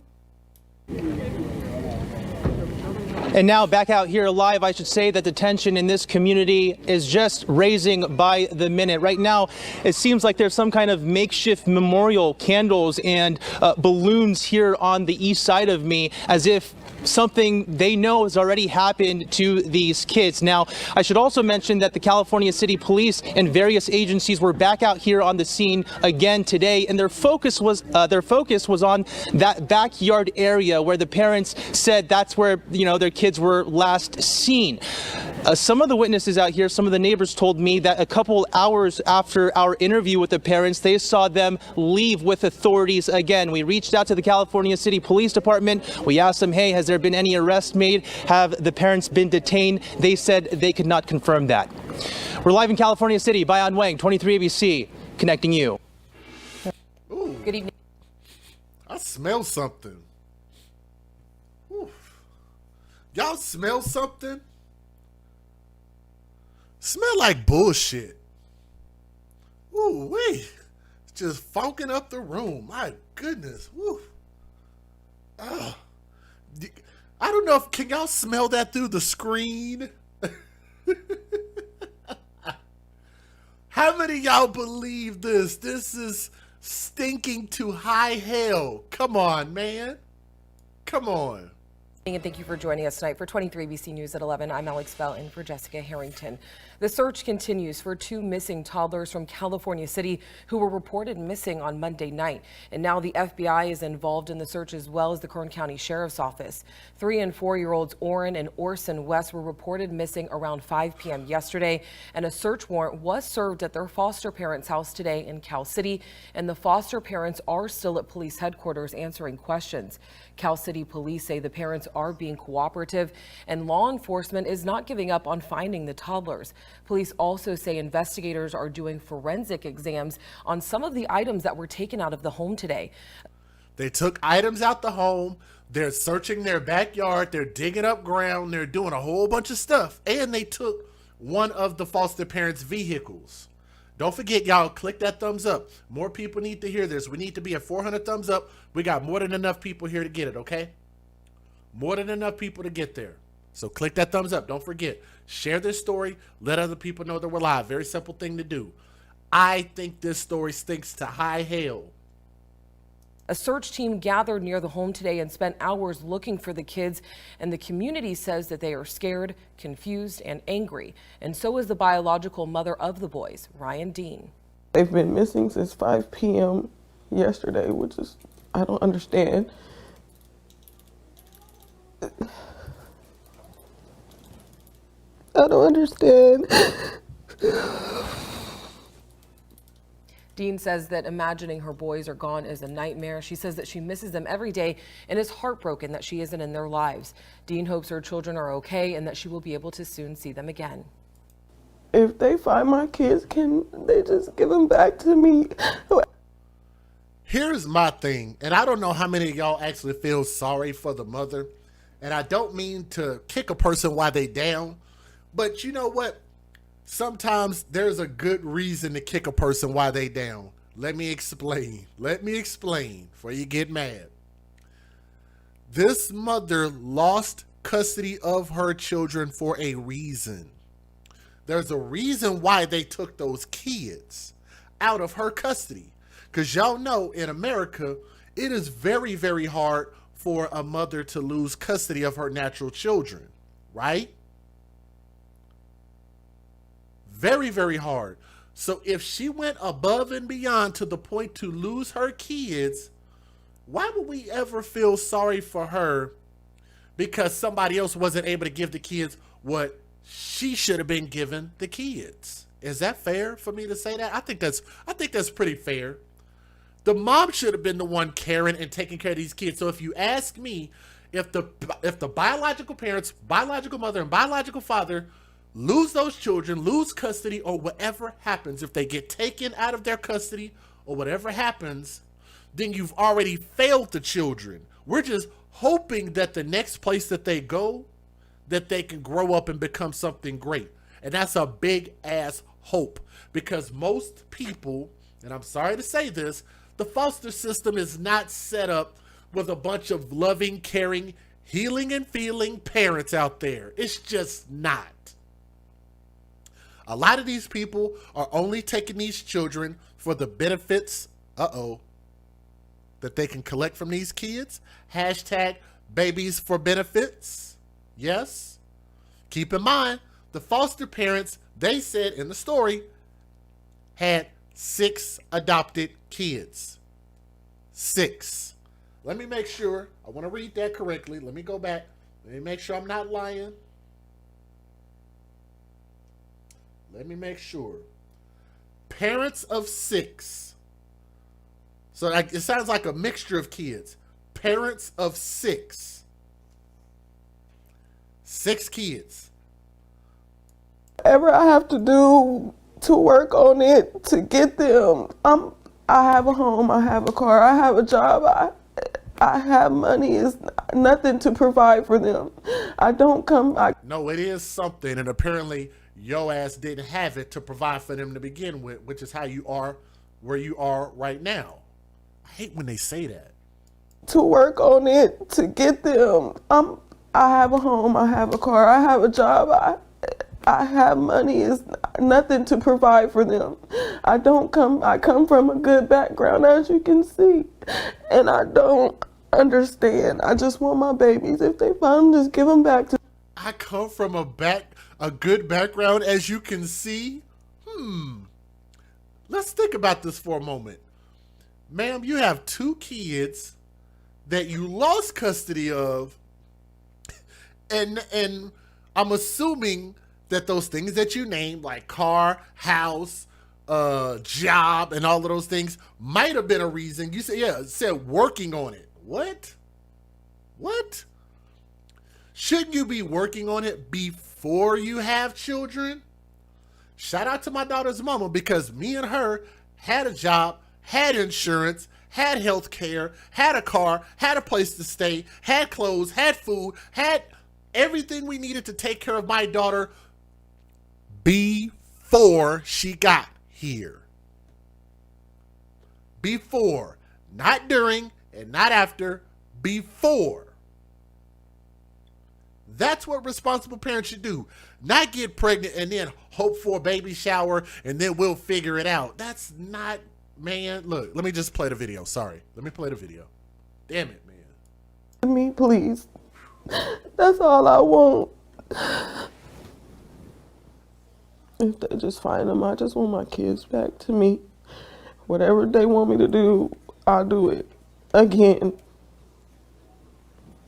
[SPEAKER 8] And now back out here live, I should say that the tension in this community is just raising by the minute. Right now, it seems like there's some kind of makeshift memorial candles and balloons here on the east side of me, as if something they know has already happened to these kids. Now, I should also mention that the California City Police and various agencies were back out here on the scene again today, and their focus was on that backyard area where the parents said that's where their kids were last seen. Some of the witnesses out here, some of the neighbors told me that a couple hours after our interview with the parents, they saw them leave with authorities again. We reached out to the California City Police Department. We asked them, hey, has there been any arrests made? Have the parents been detained? They said they could not confirm that. We're live in California City. Bayan Wang, 23 ABC, connecting you.
[SPEAKER 1] Ooh,
[SPEAKER 11] Good evening.
[SPEAKER 1] I smell something. Ooh. Y'all smell something? Smell like bullshit. Ooh, wait. It's just funking up the room. My goodness. Woo. Oh. I don't know can y'all smell that through the screen? How many of y'all believe this? This is stinking to high hell. Come on, man. Come on.
[SPEAKER 12] And thank you for joining us tonight for 23 ABC News at 11. I'm Alex Bell in for Jessica Harrington. The search continues for two missing toddlers from California City who were reported missing on Monday night. And now the FBI is involved in the search as well as the Kern County Sheriff's Office. 3- and 4-year-olds Orrin and Orson West were reported missing around 5 p.m. yesterday. And a search warrant was served at their foster parents' house today in Cal City. And the foster parents are still at police headquarters answering questions. Cal City police say the parents are being cooperative and law enforcement is not giving up on finding the toddlers. Police also say investigators are doing forensic exams on some of the items that were taken out of the home today.
[SPEAKER 1] They took items out the home. They're searching their backyard. They're digging up ground. They're doing a whole bunch of stuff. And they took one of the foster parents' vehicles. Don't forget, y'all, click that thumbs up. More people need to hear this. We need to be at 400 thumbs up. We got more than enough people here to get it, okay? More than enough people to get there. So click that thumbs up. Don't forget. Share this story. Let other people know that we're live. Very simple thing to do. I think this story stinks to high hell.
[SPEAKER 12] A search team gathered near the home today and spent hours looking for the kids, and the community says that they are scared, confused, and angry. And so is the biological mother of the boys, Ryan Dean.
[SPEAKER 5] They've been missing since 5 p.m. yesterday, which is, I don't understand. I don't understand.
[SPEAKER 12] Dean says that imagining her boys are gone is a nightmare. She says that she misses them every day and is heartbroken that she isn't in their lives. Dean hopes her children are okay and that she will be able to soon see them again.
[SPEAKER 5] If they find my kids, can they just give them back to me?
[SPEAKER 1] Here's my thing, and I don't know how many of y'all actually feel sorry for the mother, and I don't mean to kick a person while they down, but you know what? Sometimes there's a good reason to kick a person while they down. Let me explain. Let me explain before you get mad. This mother lost custody of her children for a reason. There's a reason why they took those kids out of her custody. Because y'all know in America, it is very, very hard for a mother to lose custody of her natural children, right? Very, very hard. So if she went above and beyond to the point to lose her kids, why would we ever feel sorry for her because somebody else wasn't able to give the kids what she should have been given the kids? Is that fair for me to say that? I think that's pretty fair. The mom should have been the one caring and taking care of these kids. So if you ask me, if the biological parents, biological mother and biological father lose those children, lose custody, or whatever happens, if they get taken out of their custody or whatever happens, then you've already failed the children. We're just hoping that the next place that they go, that they can grow up and become something great. And that's a big ass hope, because most people, and I'm sorry to say this, the foster system is not set up with a bunch of loving, caring, healing and feeling parents out there. It's just not. A lot of these people are only taking these children for the benefits, that they can collect from these kids. Hashtag babies for benefits. Yes. Keep in mind, the foster parents, they said in the story, had 6 adopted kids. 6. Let me make sure. I want to read that correctly. Let me go back. Let me make sure I'm not lying. Let me make sure. Parents of 6. So it sounds like a mixture of kids. Parents of 6. 6 kids.
[SPEAKER 5] Whatever I have to do to work on it, to get them. I have a home, I have a car, I have a job, I have money. It's nothing to provide for them. No,
[SPEAKER 1] it is something, and apparently your ass didn't have it to provide for them to begin with, which is how you are where you are right now. I hate when they say that.
[SPEAKER 5] To work on it, to get them. I have a home, I have a car, I have a job, I have money. It's nothing to provide for them. I come from a good background, as you can see, and I don't understand. I just want my babies. If they find them, just give them back to.
[SPEAKER 1] I come from a good background, as you can see. Let's think about this for a moment. Ma'am, you have 2 kids that you lost custody of, and I'm assuming that those things that you named, like car, house, job, and all of those things, might have been a reason. You said, it said working on it. What? Shouldn't you be working on it before you have children? Shout out to my daughter's mama, because me and her had a job, had insurance, had health care, had a car, had a place to stay, had clothes, had food, had everything we needed to take care of my daughter before she got here. Before. Not during and not after. Before. That's what responsible parents should do. Not get pregnant and then hope for a baby shower and then we'll figure it out. That's not, man. Look, let me just play the video. Sorry. Let me play the video. Damn it, man.
[SPEAKER 5] Me, please. That's all I want. If they just find them, I just want my kids back to me. Whatever they want me to do, I'll do it again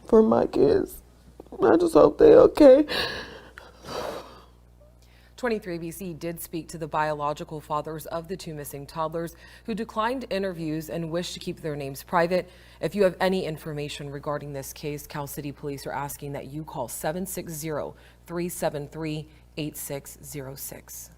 [SPEAKER 5] for my kids. I just hope they're okay.
[SPEAKER 12] 23ABC did speak to the biological fathers of the two missing toddlers who declined interviews and wish to keep their names private. If you have any information regarding this case, Cal City Police are asking that you call 760-373-8606.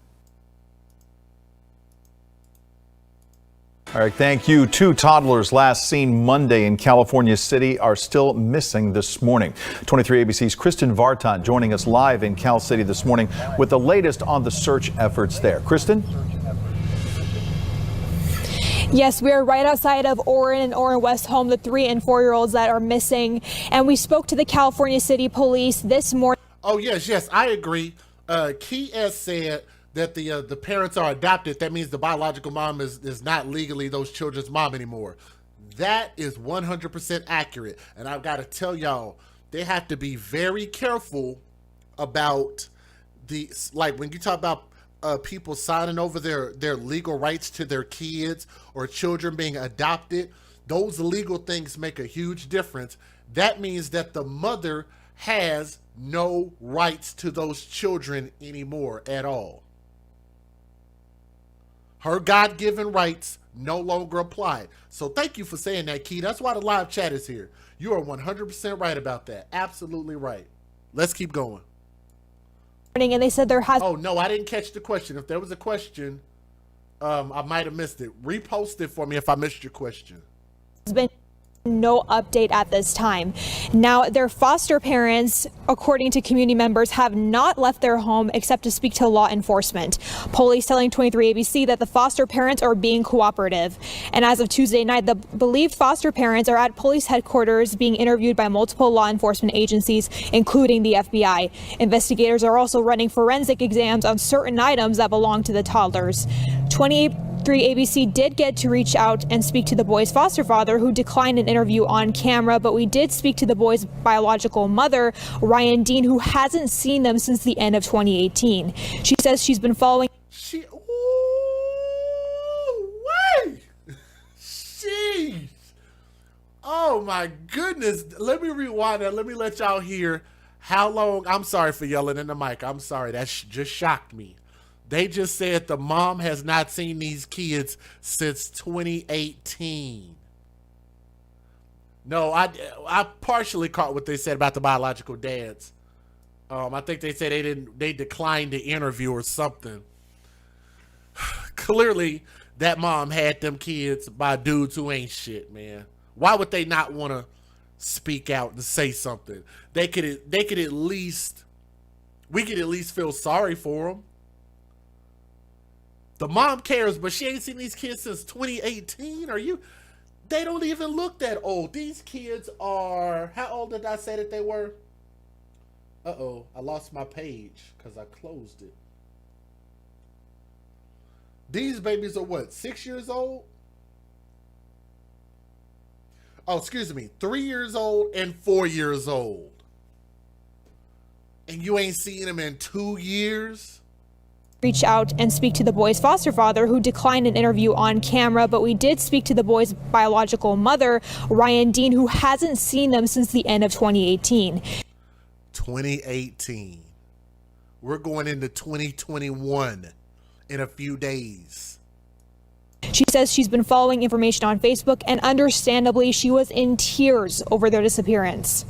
[SPEAKER 13] All right, thank you. 2 toddlers last seen Monday in California City are still missing this morning. 23 ABC's Kristen Vartan joining us live in Cal City this morning with the latest on the search efforts there. Kristen?
[SPEAKER 14] Yes, we are right outside of Orrin and Orrin West home, the 3 and 4-year-olds that are missing. And we spoke to the California City Police this morning.
[SPEAKER 1] Oh, yes, I agree. Key has said that the parents are adopted. That means the biological mom is not legally those children's mom anymore. That is 100% accurate. And I've got to tell y'all, they have to be very careful about when you talk about people signing over their legal rights to their kids or children being adopted. Those legal things make a huge difference. That means that the mother has no rights to those children anymore at all. Her God-given rights no longer apply. So thank you for saying that, Key. That's why the live chat is here. You are 100% right about that. Absolutely right. Let's keep going.
[SPEAKER 14] And they said there has...
[SPEAKER 1] Oh, no, I didn't catch the question. If there was a question, I might have missed it. Repost it for me if I missed your question.
[SPEAKER 14] Has been no update at this time. Now, their foster parents, according to community members, have not left their home except to speak to law enforcement. Police telling 23 ABC that the foster parents are being cooperative. And as of Tuesday night, the believed foster parents are at police headquarters being interviewed by multiple law enforcement agencies, including the FBI. Investigators are also running forensic exams on certain items that belong to the toddlers. 23 ABC did get to reach out and speak to the boy's foster father, who declined an interview on camera, but we did speak to the boy's biological mother, Ryan Dean, who hasn't seen them since the end of 2018. She says she's been following...
[SPEAKER 1] Jeez. Oh my goodness. Let me rewind that. Let me let y'all hear how long... I'm sorry for yelling in the mic. I'm sorry. That just shocked me. They just said the mom has not seen these kids since 2018. No, I partially caught what they said about the biological dads. I think they said they declined the interview or something. Clearly, that mom had them kids by dudes who ain't shit, man. Why would they not want to speak out and say something? We could at least feel sorry for them. The mom cares, but she ain't seen these kids since 2018. They don't even look that old. These kids are, how old did I say that they were? Uh-oh, I lost my page because I closed it. These babies are what, 6 years old? Oh, excuse me, 3 years old and 4 years old. And you ain't seen them in 2 years?
[SPEAKER 14] Reach out and speak to the boy's foster father, who declined an interview on camera, but we did speak to the boy's biological mother, Ryan Dean, who hasn't seen them since the end of 2018.
[SPEAKER 1] 2018. We're going into 2021 in a few days.
[SPEAKER 14] She says she's been following information on Facebook, and understandably, she was in tears over their disappearance.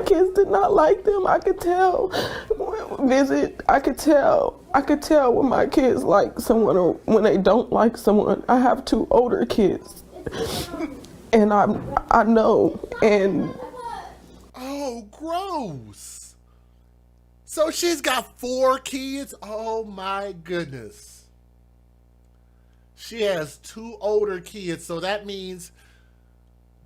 [SPEAKER 5] Kids did not like them. I could tell. I could tell when my kids like someone or when they don't like someone. I have 2 older kids, and I know. And
[SPEAKER 1] oh, gross. So she's got 4 kids. Oh my goodness. She has 2 older kids, so that means,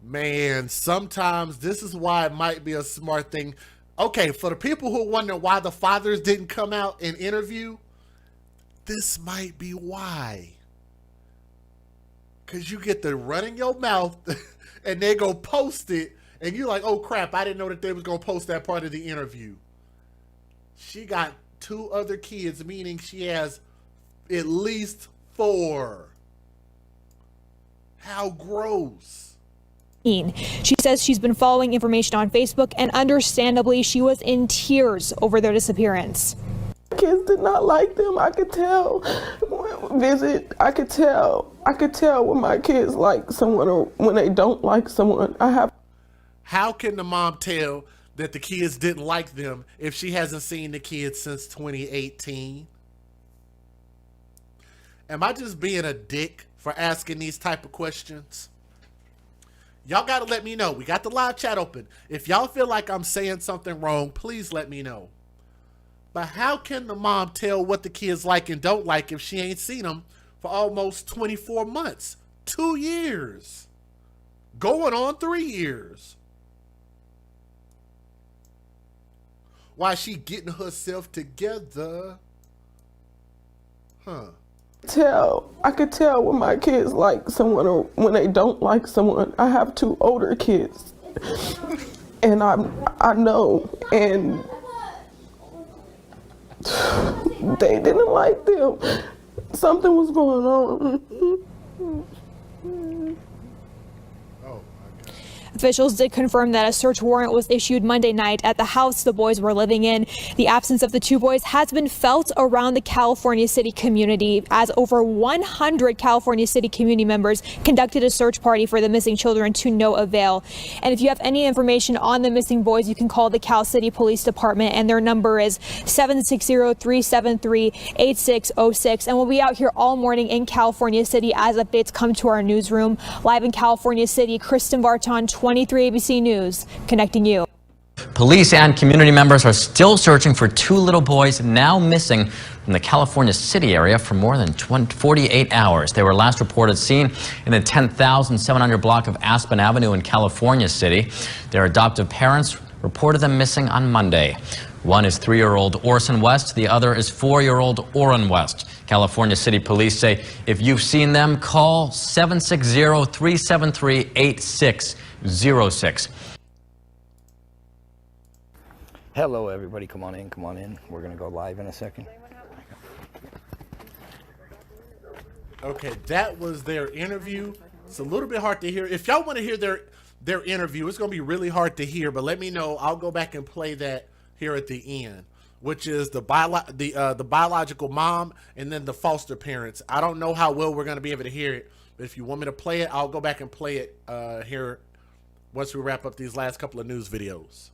[SPEAKER 1] man, sometimes this is why it might be a smart thing. Okay, for the people who wonder why the fathers didn't come out and interview, this might be why. Because you get to run in your mouth and they go post it, and you're like, oh crap, I didn't know that they was going to post that part of the interview. She got 2 other kids, meaning she has at least 4. How gross.
[SPEAKER 14] She says she's been following information on Facebook, and understandably, she was in tears over their disappearance.
[SPEAKER 5] Kids did not like them. I could tell. Visit, I could tell when my kids like someone or when they don't like someone.
[SPEAKER 1] How can the mom tell that the kids didn't like them if she hasn't seen the kids since 2018? Am I just being a dick for asking these type of questions? Y'all got to let me know. We got the live chat open. If y'all feel like I'm saying something wrong, please let me know. But how can the mom tell what the kids like and don't like if she ain't seen them for almost 24 months? 2 years. Going on 3 years. Why is she getting herself together? Huh.
[SPEAKER 5] I could tell when my kids like someone or when they don't like someone. I have 2 older kids. And I know, and they didn't like them. Something was going on.
[SPEAKER 14] Officials did confirm that a search warrant was issued Monday night at the house the boys were living in. The absence of the 2 boys has been felt around the California City community as over 100 California City community members conducted a search party for the missing children to no avail. And if you have any information on the missing boys, you can call the Cal City Police Department, and their number is 760-373-8606. And we'll be out here all morning in California City as updates come to our newsroom. Live in California City, Kristen Vartan, 23 ABC News, connecting you.
[SPEAKER 15] Police and community members are still searching for 2 little boys now missing from the California City area for more than 48 hours. They were last reported seen in the 10,700 block of Aspen Avenue in California City. Their adoptive parents reported them missing on Monday. One is 3-year-old Orson West. The other is 4-year-old Oren West. California City Police say if you've seen them, call 760-373-8606.
[SPEAKER 16] Hello, everybody. Come on in. Come on in. We're going to go live in a second.
[SPEAKER 1] Okay, that was their interview. It's a little bit hard to hear. If y'all want to hear their interview, it's going to be really hard to hear, but let me know. I'll go back and play that here at the end, which is the biological mom and then the foster parents. I don't know how well we're going to be able to hear it, but if you want me to play it, I'll go back and play it here once we wrap up these last couple of news videos.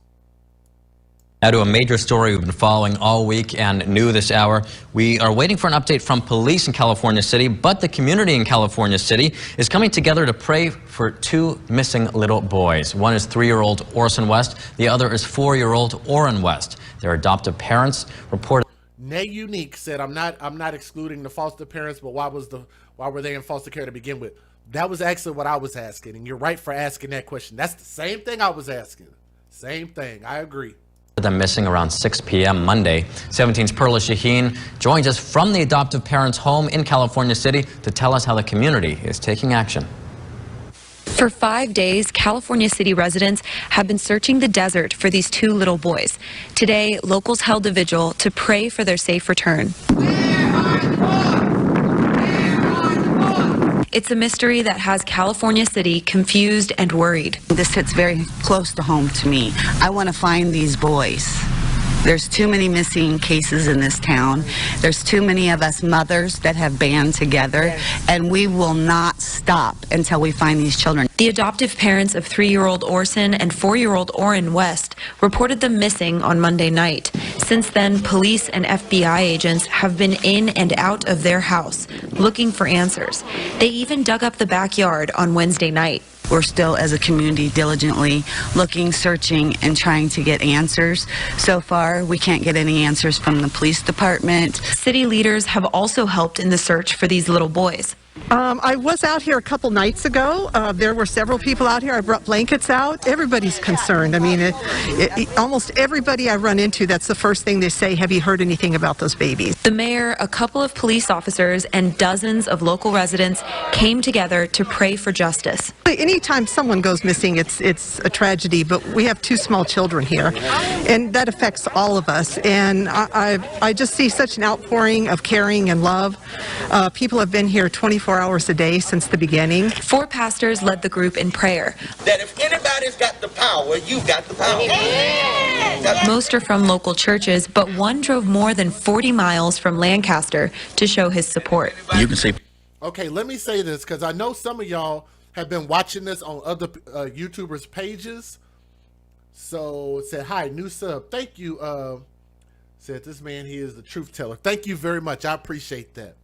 [SPEAKER 15] Now to a major story we've been following all week and new this hour. We are waiting for an update from police in California City, but the community in California City is coming together to pray for 2 missing little boys. One is 3-year-old Orson West. The other is 4-year-old Oren West. Their adoptive parents reported.
[SPEAKER 1] Nay Unique said, I'm not excluding the foster parents, but why were they in foster care to begin with? That was actually what I was asking, and you're right for asking that question. That's the same thing I was asking. Same thing. I agree.
[SPEAKER 15] Them missing around 6 p.m. Monday. 17's Perla Shaheen joins us from the adoptive parents' home in California City to tell us how the community is taking action.
[SPEAKER 17] For 5 days, California City residents have been searching the desert for these 2 little boys. Today, locals held a vigil to pray for their safe return. It's a mystery that has California City confused and worried.
[SPEAKER 18] This hits very close to home to me. I want to find these boys. There's too many missing cases in this town. There's too many of us mothers that have band together, and we will not stop until we find these children.
[SPEAKER 17] The adoptive parents of 3-year-old Orson and 4-year-old Oren West reported them missing on Monday night. Since then, police and FBI agents have been in and out of their house looking for answers. They even dug up the backyard on Wednesday night.
[SPEAKER 18] We're still, as a community, diligently looking, searching, and trying to get answers. So far, we can't get any answers from the police department.
[SPEAKER 17] City leaders have also helped in the search for these little boys.
[SPEAKER 19] I was out here a couple nights ago. There were several people out here. I brought blankets out. Everybody's concerned. I mean, almost everybody I run into, that's the first thing they say. Have you heard anything about those babies?
[SPEAKER 17] The mayor, a couple of police officers, and dozens dozens of local residents came together to pray for justice.
[SPEAKER 19] Anytime someone goes missing, it's a tragedy, but we have 2 small children here, and that affects all of us. And I just see such an outpouring of caring and love. People have been here 24 hours a day since the beginning.
[SPEAKER 17] 4 pastors led the group in prayer.
[SPEAKER 11] That if anybody's got the power, you got the power.
[SPEAKER 17] Most are from local churches, but one drove more than 40 miles from Lancaster to show his support.
[SPEAKER 11] You can see.
[SPEAKER 1] Okay, let me say this because I know some of y'all have been watching this on other YouTubers' pages. So it said, hi, new sub. Thank you. Said this man, he is the truth teller. Thank you very much. I appreciate that.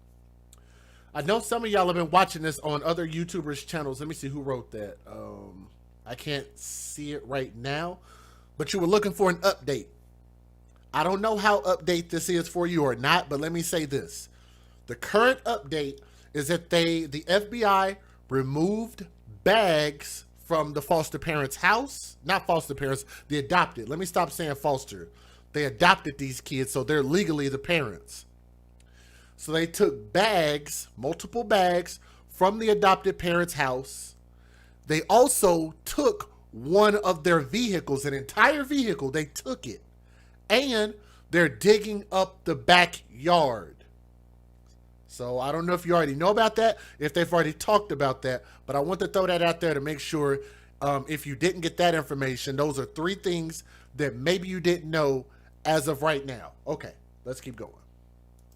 [SPEAKER 1] I know some of y'all have been watching this on other YouTubers' channels. Let me see who wrote that. I can't see it right now, but you were looking for an update. I don't know how update this is for you or not, but let me say this. The current update is that the FBI removed bags from the foster parents' house. Not foster parents, the adopted. Let me stop saying foster. They adopted these kids, so they're legally the parents. So they took bags, multiple bags, from the adopted parents' house. They also took one of their vehicles, an entire vehicle. They took it. And they're digging up the backyard. So I don't know if you already know about that, if they've already talked about that, but I want to throw that out there to make sure if you didn't get that information, those are 3 things that maybe you didn't know as of right now. Okay, let's keep going.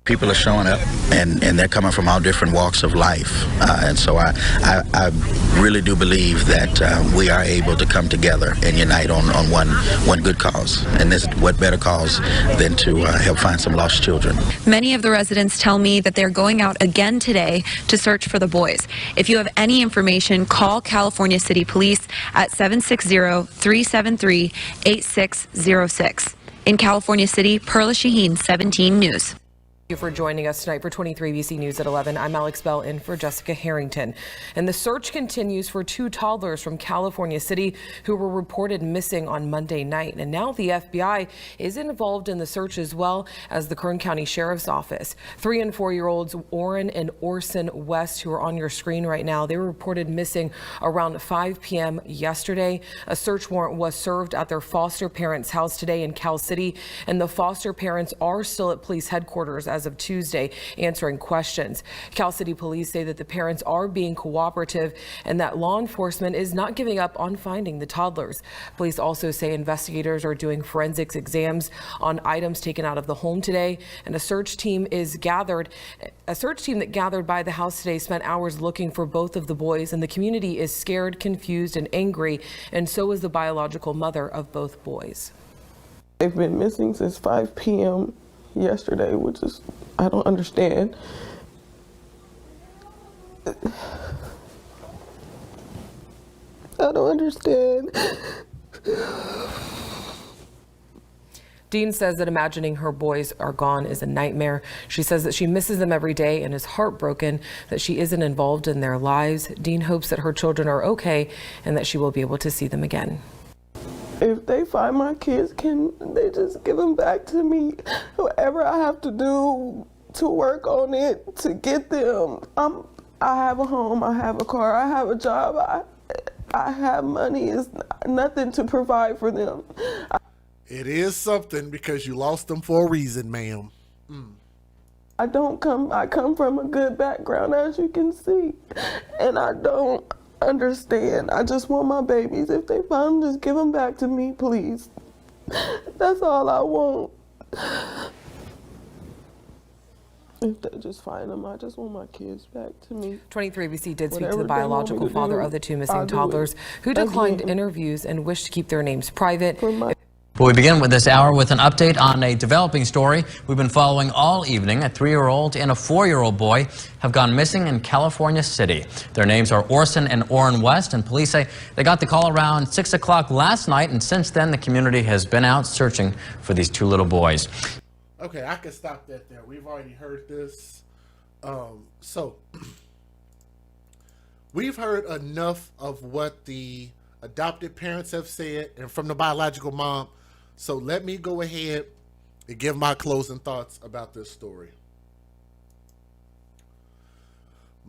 [SPEAKER 11] People are showing up, and they're coming from all different walks of life. And so I really do believe that we are able to come together and unite on one good cause. And this, what better cause than to help find some lost children.
[SPEAKER 17] Many of the residents tell me that they're going out again today to search for the boys. If you have any information, call California City Police at 760-373-8606. In California City, Perla Shaheen, 17 News.
[SPEAKER 12] Thank you for joining us tonight for 23 BC News at 11. I'm Alex Bell in for Jessica Harrington. And the search continues for 2 toddlers from California City who were reported missing on Monday night. And now the FBI is involved in the search as well as the Kern County Sheriff's Office. 3- and 4-year-olds Orrin and Orson West, who are on your screen right now, they were reported missing around 5 p.m. yesterday. A search warrant was served at their foster parents' house today in Cal City, and the foster parents are still at police headquarters as of Tuesday answering questions. Cal City Police say that the parents are being cooperative and that law enforcement is not giving up on finding the toddlers. Police also say investigators are doing forensics exams on items taken out of the home today, and a search team that gathered by the house today spent hours looking for both of the boys, and the community is scared, confused, and angry, and so is the biological mother of both boys.
[SPEAKER 5] They've been missing since 5 p.m. yesterday, which is, I don't understand. I don't understand.
[SPEAKER 12] Dean says that imagining her boys are gone is a nightmare. She says that she misses them every day and is heartbroken that she isn't involved in their lives. Dean hopes that her children are okay and that she will be able to see them again.
[SPEAKER 5] If they find my kids, can they just give them back to me? Whatever I have to do to work on it, to get them. I have a home, I have a car, I have a job, I have money. It's nothing to provide for them.
[SPEAKER 1] It is something because you lost them for a reason, ma'am.
[SPEAKER 5] I come from a good background, as you can see, and I don't understand. I just want my babies. If they find them, just give them back to me, please. That's all I want. If they just find them, I just want my kids back to me.
[SPEAKER 12] 23 ABC did speak to the biological father of the 2 missing toddlers, who declined interviews and wished to keep their names private.
[SPEAKER 15] But we begin with this hour with an update on a developing story we've been following all evening. A 3-year-old and a 4-year-old boy have gone missing in California City. Their names are Orson and Orrin West, and police say they got the call around 6 o'clock last night, and since then the community has been out searching for these 2 little boys.
[SPEAKER 1] Okay, I can stop that there. We've already heard this. So we've heard enough of what the adopted parents have said and from the biological mom. So let me go ahead and give my closing thoughts about this story.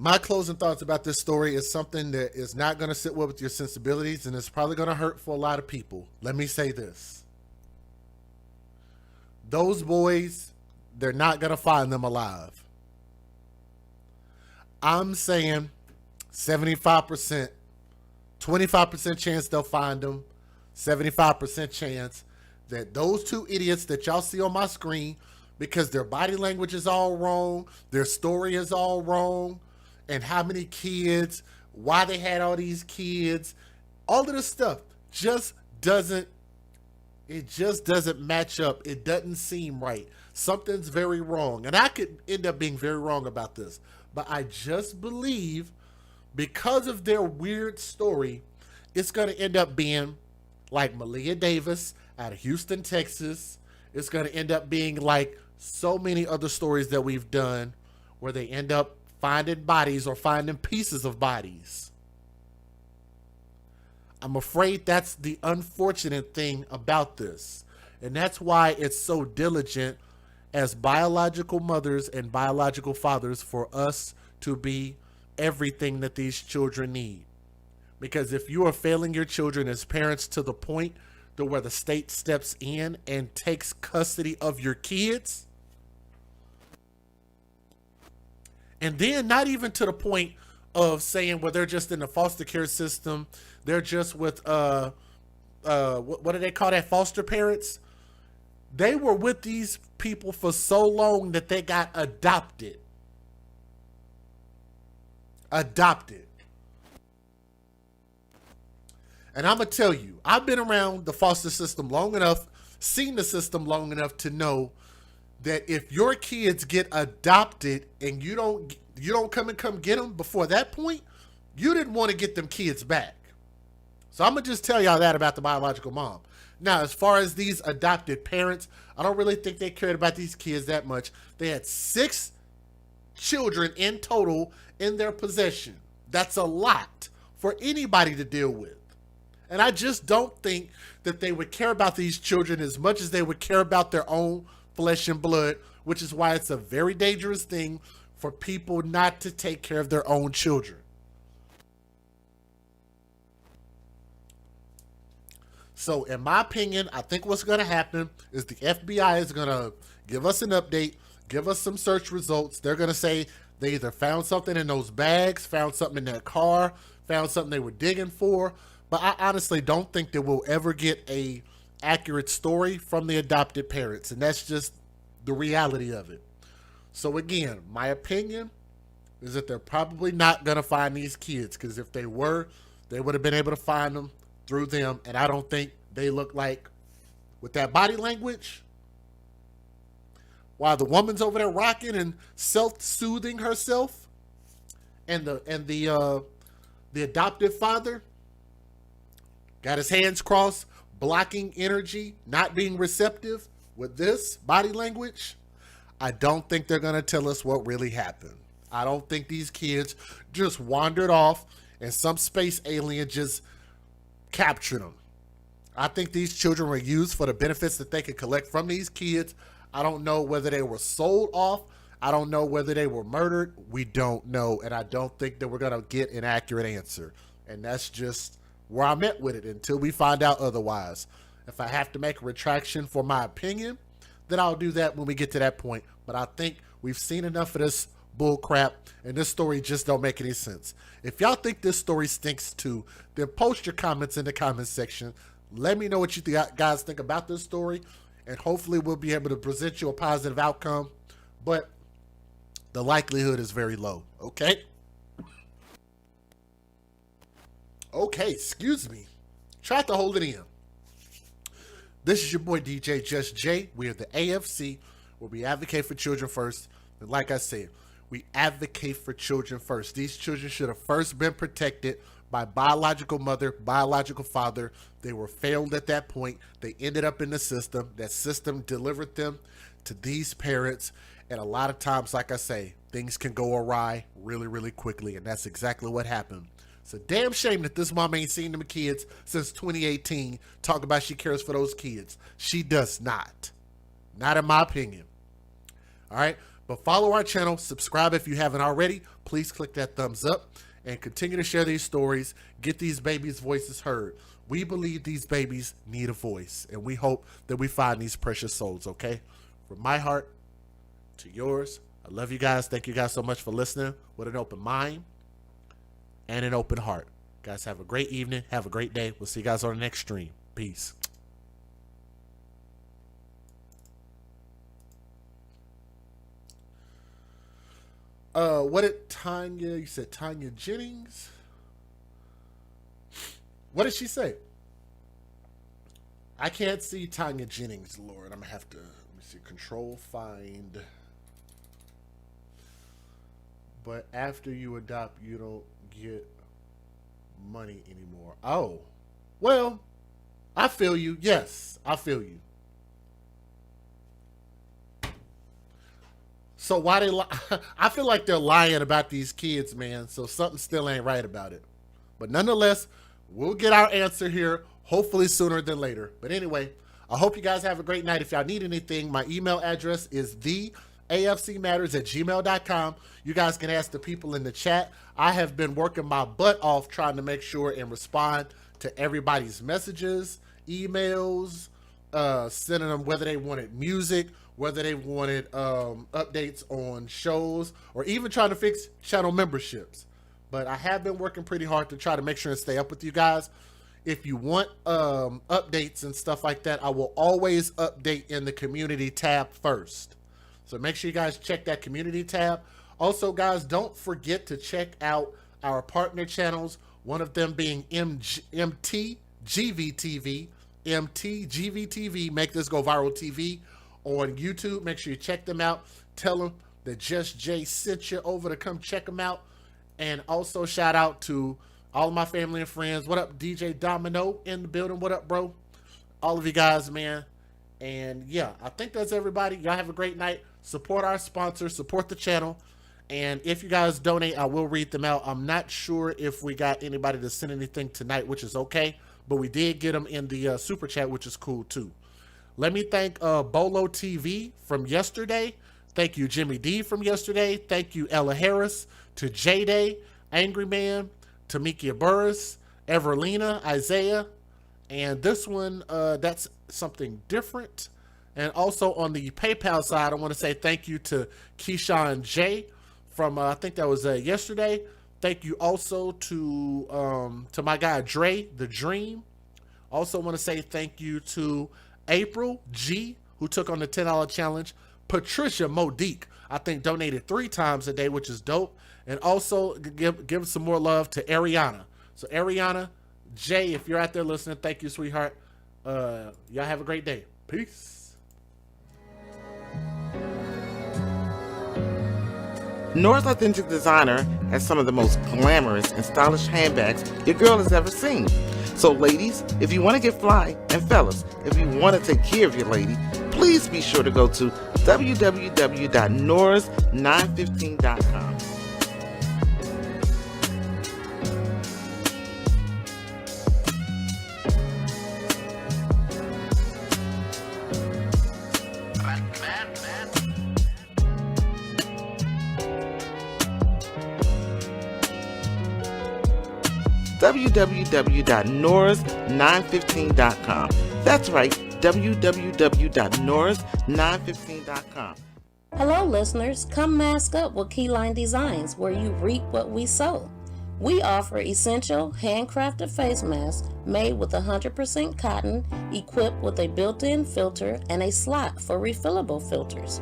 [SPEAKER 1] My closing thoughts about this story is something that is not going to sit well with your sensibilities, and it's probably going to hurt for a lot of people. Let me say this. Those boys, they're not going to find them alive. I'm saying 75%, 25% chance they'll find them, 75% chance that those two idiots that y'all see on my screen, because their body language is all wrong, their story is all wrong, and how many kids, why they had all these kids, all of this stuff just doesn't match up. It doesn't seem right. Something's very wrong. And I could end up being very wrong about this. But I just believe because of their weird story, it's going to end up being like Malia Davis out of Houston, Texas. It's going to end up being like so many other stories that we've done where they end up finding bodies or finding pieces of bodies. I'm afraid that's the unfortunate thing about this. And that's why it's so diligent as biological mothers and biological fathers for us to be everything that these children need. Because if you are failing your children as parents to the point to where the state steps in and takes custody of your kids, and then not even to the point of saying, well, they're just in the foster care system, they're just with what do they call that, foster parents? They were with these people for so long that they got adopted. Adopted. And I'm going to tell you, I've been around the foster system long enough, seen the system long enough to know that if your kids get adopted and you don't come get them before that point, you didn't want to get them kids back. So I'm going to just tell y'all that about the biological mom. Now, as far as these adopted parents, I don't really think they cared about these kids that much. They had 6 children in total in their possession. That's a lot for anybody to deal with. And I just don't think that they would care about these children as much as they would care about their own flesh and blood, which is why it's a very dangerous thing for people not to take care of their own children. So in my opinion, I think what's going to happen is the FBI is going to give us an update, give us some search results. They're going to say they either found something in those bags, found something in their car, found something they were digging for. But I honestly don't think that we'll ever get a accurate story from the adopted parents. And that's just the reality of it. So again, my opinion is that they're probably not going to find these kids, because if they were, they would have been able to find them through them. And I don't think they look like, with that body language, while the woman's over there rocking and self-soothing herself, and the adoptive father got his hands crossed, blocking energy, not being receptive with this body language, I don't think they're going to tell us what really happened. I don't think these kids just wandered off and some space alien just captured them. I think these children were used for the benefits that they could collect from these kids. I don't know whether they were sold off. I don't know whether they were murdered. We don't know. And I don't think that we're going to get an accurate answer. And that's just where I'm at with it until we find out otherwise. If I have to make a retraction for my opinion, then I'll do that when we get to that point. But I think we've seen enough of this bull crap, and this story just don't make any sense. If y'all think this story stinks too, then post your comments in the comments section. Let me know what you guys think about this story, and hopefully we'll be able to present you a positive outcome. But the likelihood is very low, okay? Okay, excuse me. Tried to hold it in. This is your boy DJ Just J. We are the AFC, where we advocate for children first. And like I said, we advocate for children first. These children should have first been protected by biological mother, biological father. They were failed at that point. They ended up in the system. That system delivered them to these parents. And a lot of times, like I say, things can go awry really, really quickly. And that's exactly what happened. It's a damn shame that this mom ain't seen them kids since 2018. Talk about she cares for those kids. She does not. Not in my opinion. All right. But follow our channel, subscribe if you haven't already. Please click that thumbs up and continue to share these stories. Get these babies' voices heard. We believe these babies need a voice, and we hope that we find these precious souls, okay? From my heart to yours, I love you guys. Thank you guys so much for listening with an open mind and an open heart. Guys, have a great evening. Have a great day. We'll see you guys on the next stream. Peace. What did Tanya, you said Tanya Jennings? What did she say? I can't see Tanya Jennings, Lord. I'm gonna have to, let me see, control find. But after you adopt, you don't get money anymore. Oh, well, I feel you. Yes, I feel you. So why they I feel like they're lying about these kids, man. So something still ain't right about it. But nonetheless, we'll get our answer here, hopefully sooner than later. But anyway, I hope you guys have a great night. If y'all need anything, my email address is theafcmatters@gmail.com. You guys can ask the people in the chat. I have been working my butt off trying to make sure and respond to everybody's messages, emails, sending them whether they wanted music, whether they wanted updates on shows, or even trying to fix channel memberships. But I have been working pretty hard to try to make sure and stay up with you guys. If you want updates and stuff like that, I will always update in the community tab first. So make sure you guys check that community tab. Also, guys, don't forget to check out our partner channels, one of them being MTGVTV, Make This Go Viral TV on YouTube. Make sure you check them out. Tell them that Just Jay sent you over to come check them out. And also shout out to all of my family and friends. What up, DJ Domino in the building? What up, bro? All of you guys, man. And yeah, I think that's everybody. Y'all have a great night. Support our sponsors, support the channel. And if you guys donate, I will read them out. I'm not sure if we got anybody to send anything tonight, which is okay. But we did get them in the super chat, which is cool too. Let me thank Bolo TV from yesterday. Thank you, Jimmy D from yesterday. Thank you, Ella Harris, to J-Day, Angry Man, Tamikia Burris, Everlina, Isaiah. And this one, that's something different. And also on the PayPal side, I want to say thank you to Keyshawn J from, I think that was yesterday. Thank you also to my guy, Dre, The Dream. Also want to say thank you to April G, who took on the $10 challenge. Patricia Modique, I think, donated 3 times a day, which is dope. And also give some more love to Ariana. So Ariana, Jay, if you're out there listening, thank you, sweetheart. Y'all have a great day. Peace.
[SPEAKER 20] Nora's Authentic Designer has some of the most glamorous and stylish handbags your girl has ever seen. So ladies, if you want to get fly, and fellas, if you want to take care of your lady, please be sure to go to www.noras915.com. www.noras915.com. That's right, www.noras915.com.
[SPEAKER 21] Hello listeners, come mask up with Keyline Designs, where you reap what we sow. We offer essential handcrafted face masks made with 100% cotton, equipped with a built-in filter and a slot for refillable filters.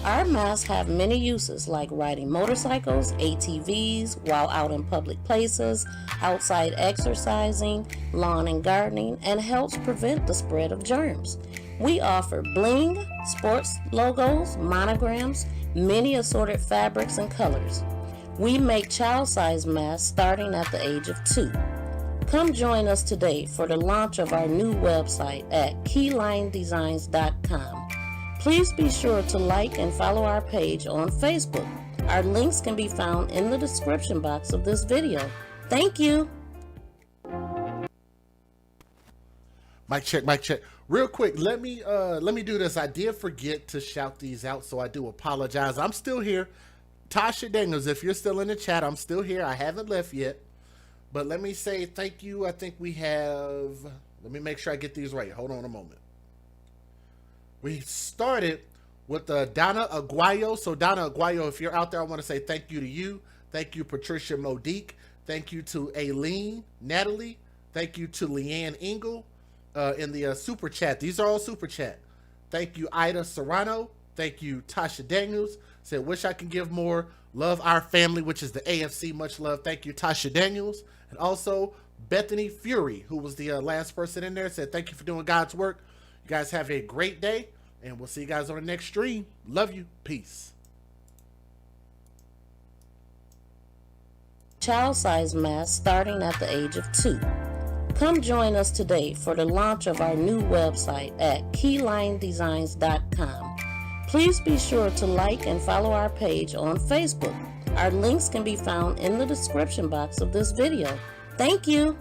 [SPEAKER 21] Our masks have many uses like riding motorcycles, ATVs, while out in public places, outside exercising, lawn and gardening, and helps prevent the spread of germs. We offer bling, sports logos, monograms, many assorted fabrics and colors. We make child-size masks starting at the age of 2. Come join us today for the launch of our new website at keylinedesigns.com. Please be sure to like and follow our page on Facebook. Our links can be found in the description box of this video. Thank you.
[SPEAKER 1] Mic check, mic check. Real quick, let me do this. I did forget to shout these out, so I do apologize. I'm still here. Tasha Daniels, if you're still in the chat, I'm still here. I haven't left yet. But let me say thank you. I think we have, let me make sure I get these right. Hold on a moment. We started with Donna Aguayo. So Donna Aguayo, if you're out there, I want to say thank you to you. Thank you, Patricia Modique. Thank you to Aileen, Natalie. Thank you to Leanne Engel in the super chat. These are all super chat. Thank you, Ida Serrano. Thank you, Tasha Daniels. Said, wish I can give more. Love our family, which is the AFC. Much love. Thank you, Tasha Daniels. And also Bethany Fury, who was the last person in there, said, thank you for doing God's work. You guys have a great day, and we'll see you guys on the next stream. Love you. Peace.
[SPEAKER 21] Child size mask starting at the age of 2. Come join us today for the launch of our new website at keylinedesigns.com. Please be sure to like and follow our page on Facebook. Our links can be found in the description box of this video. Thank you.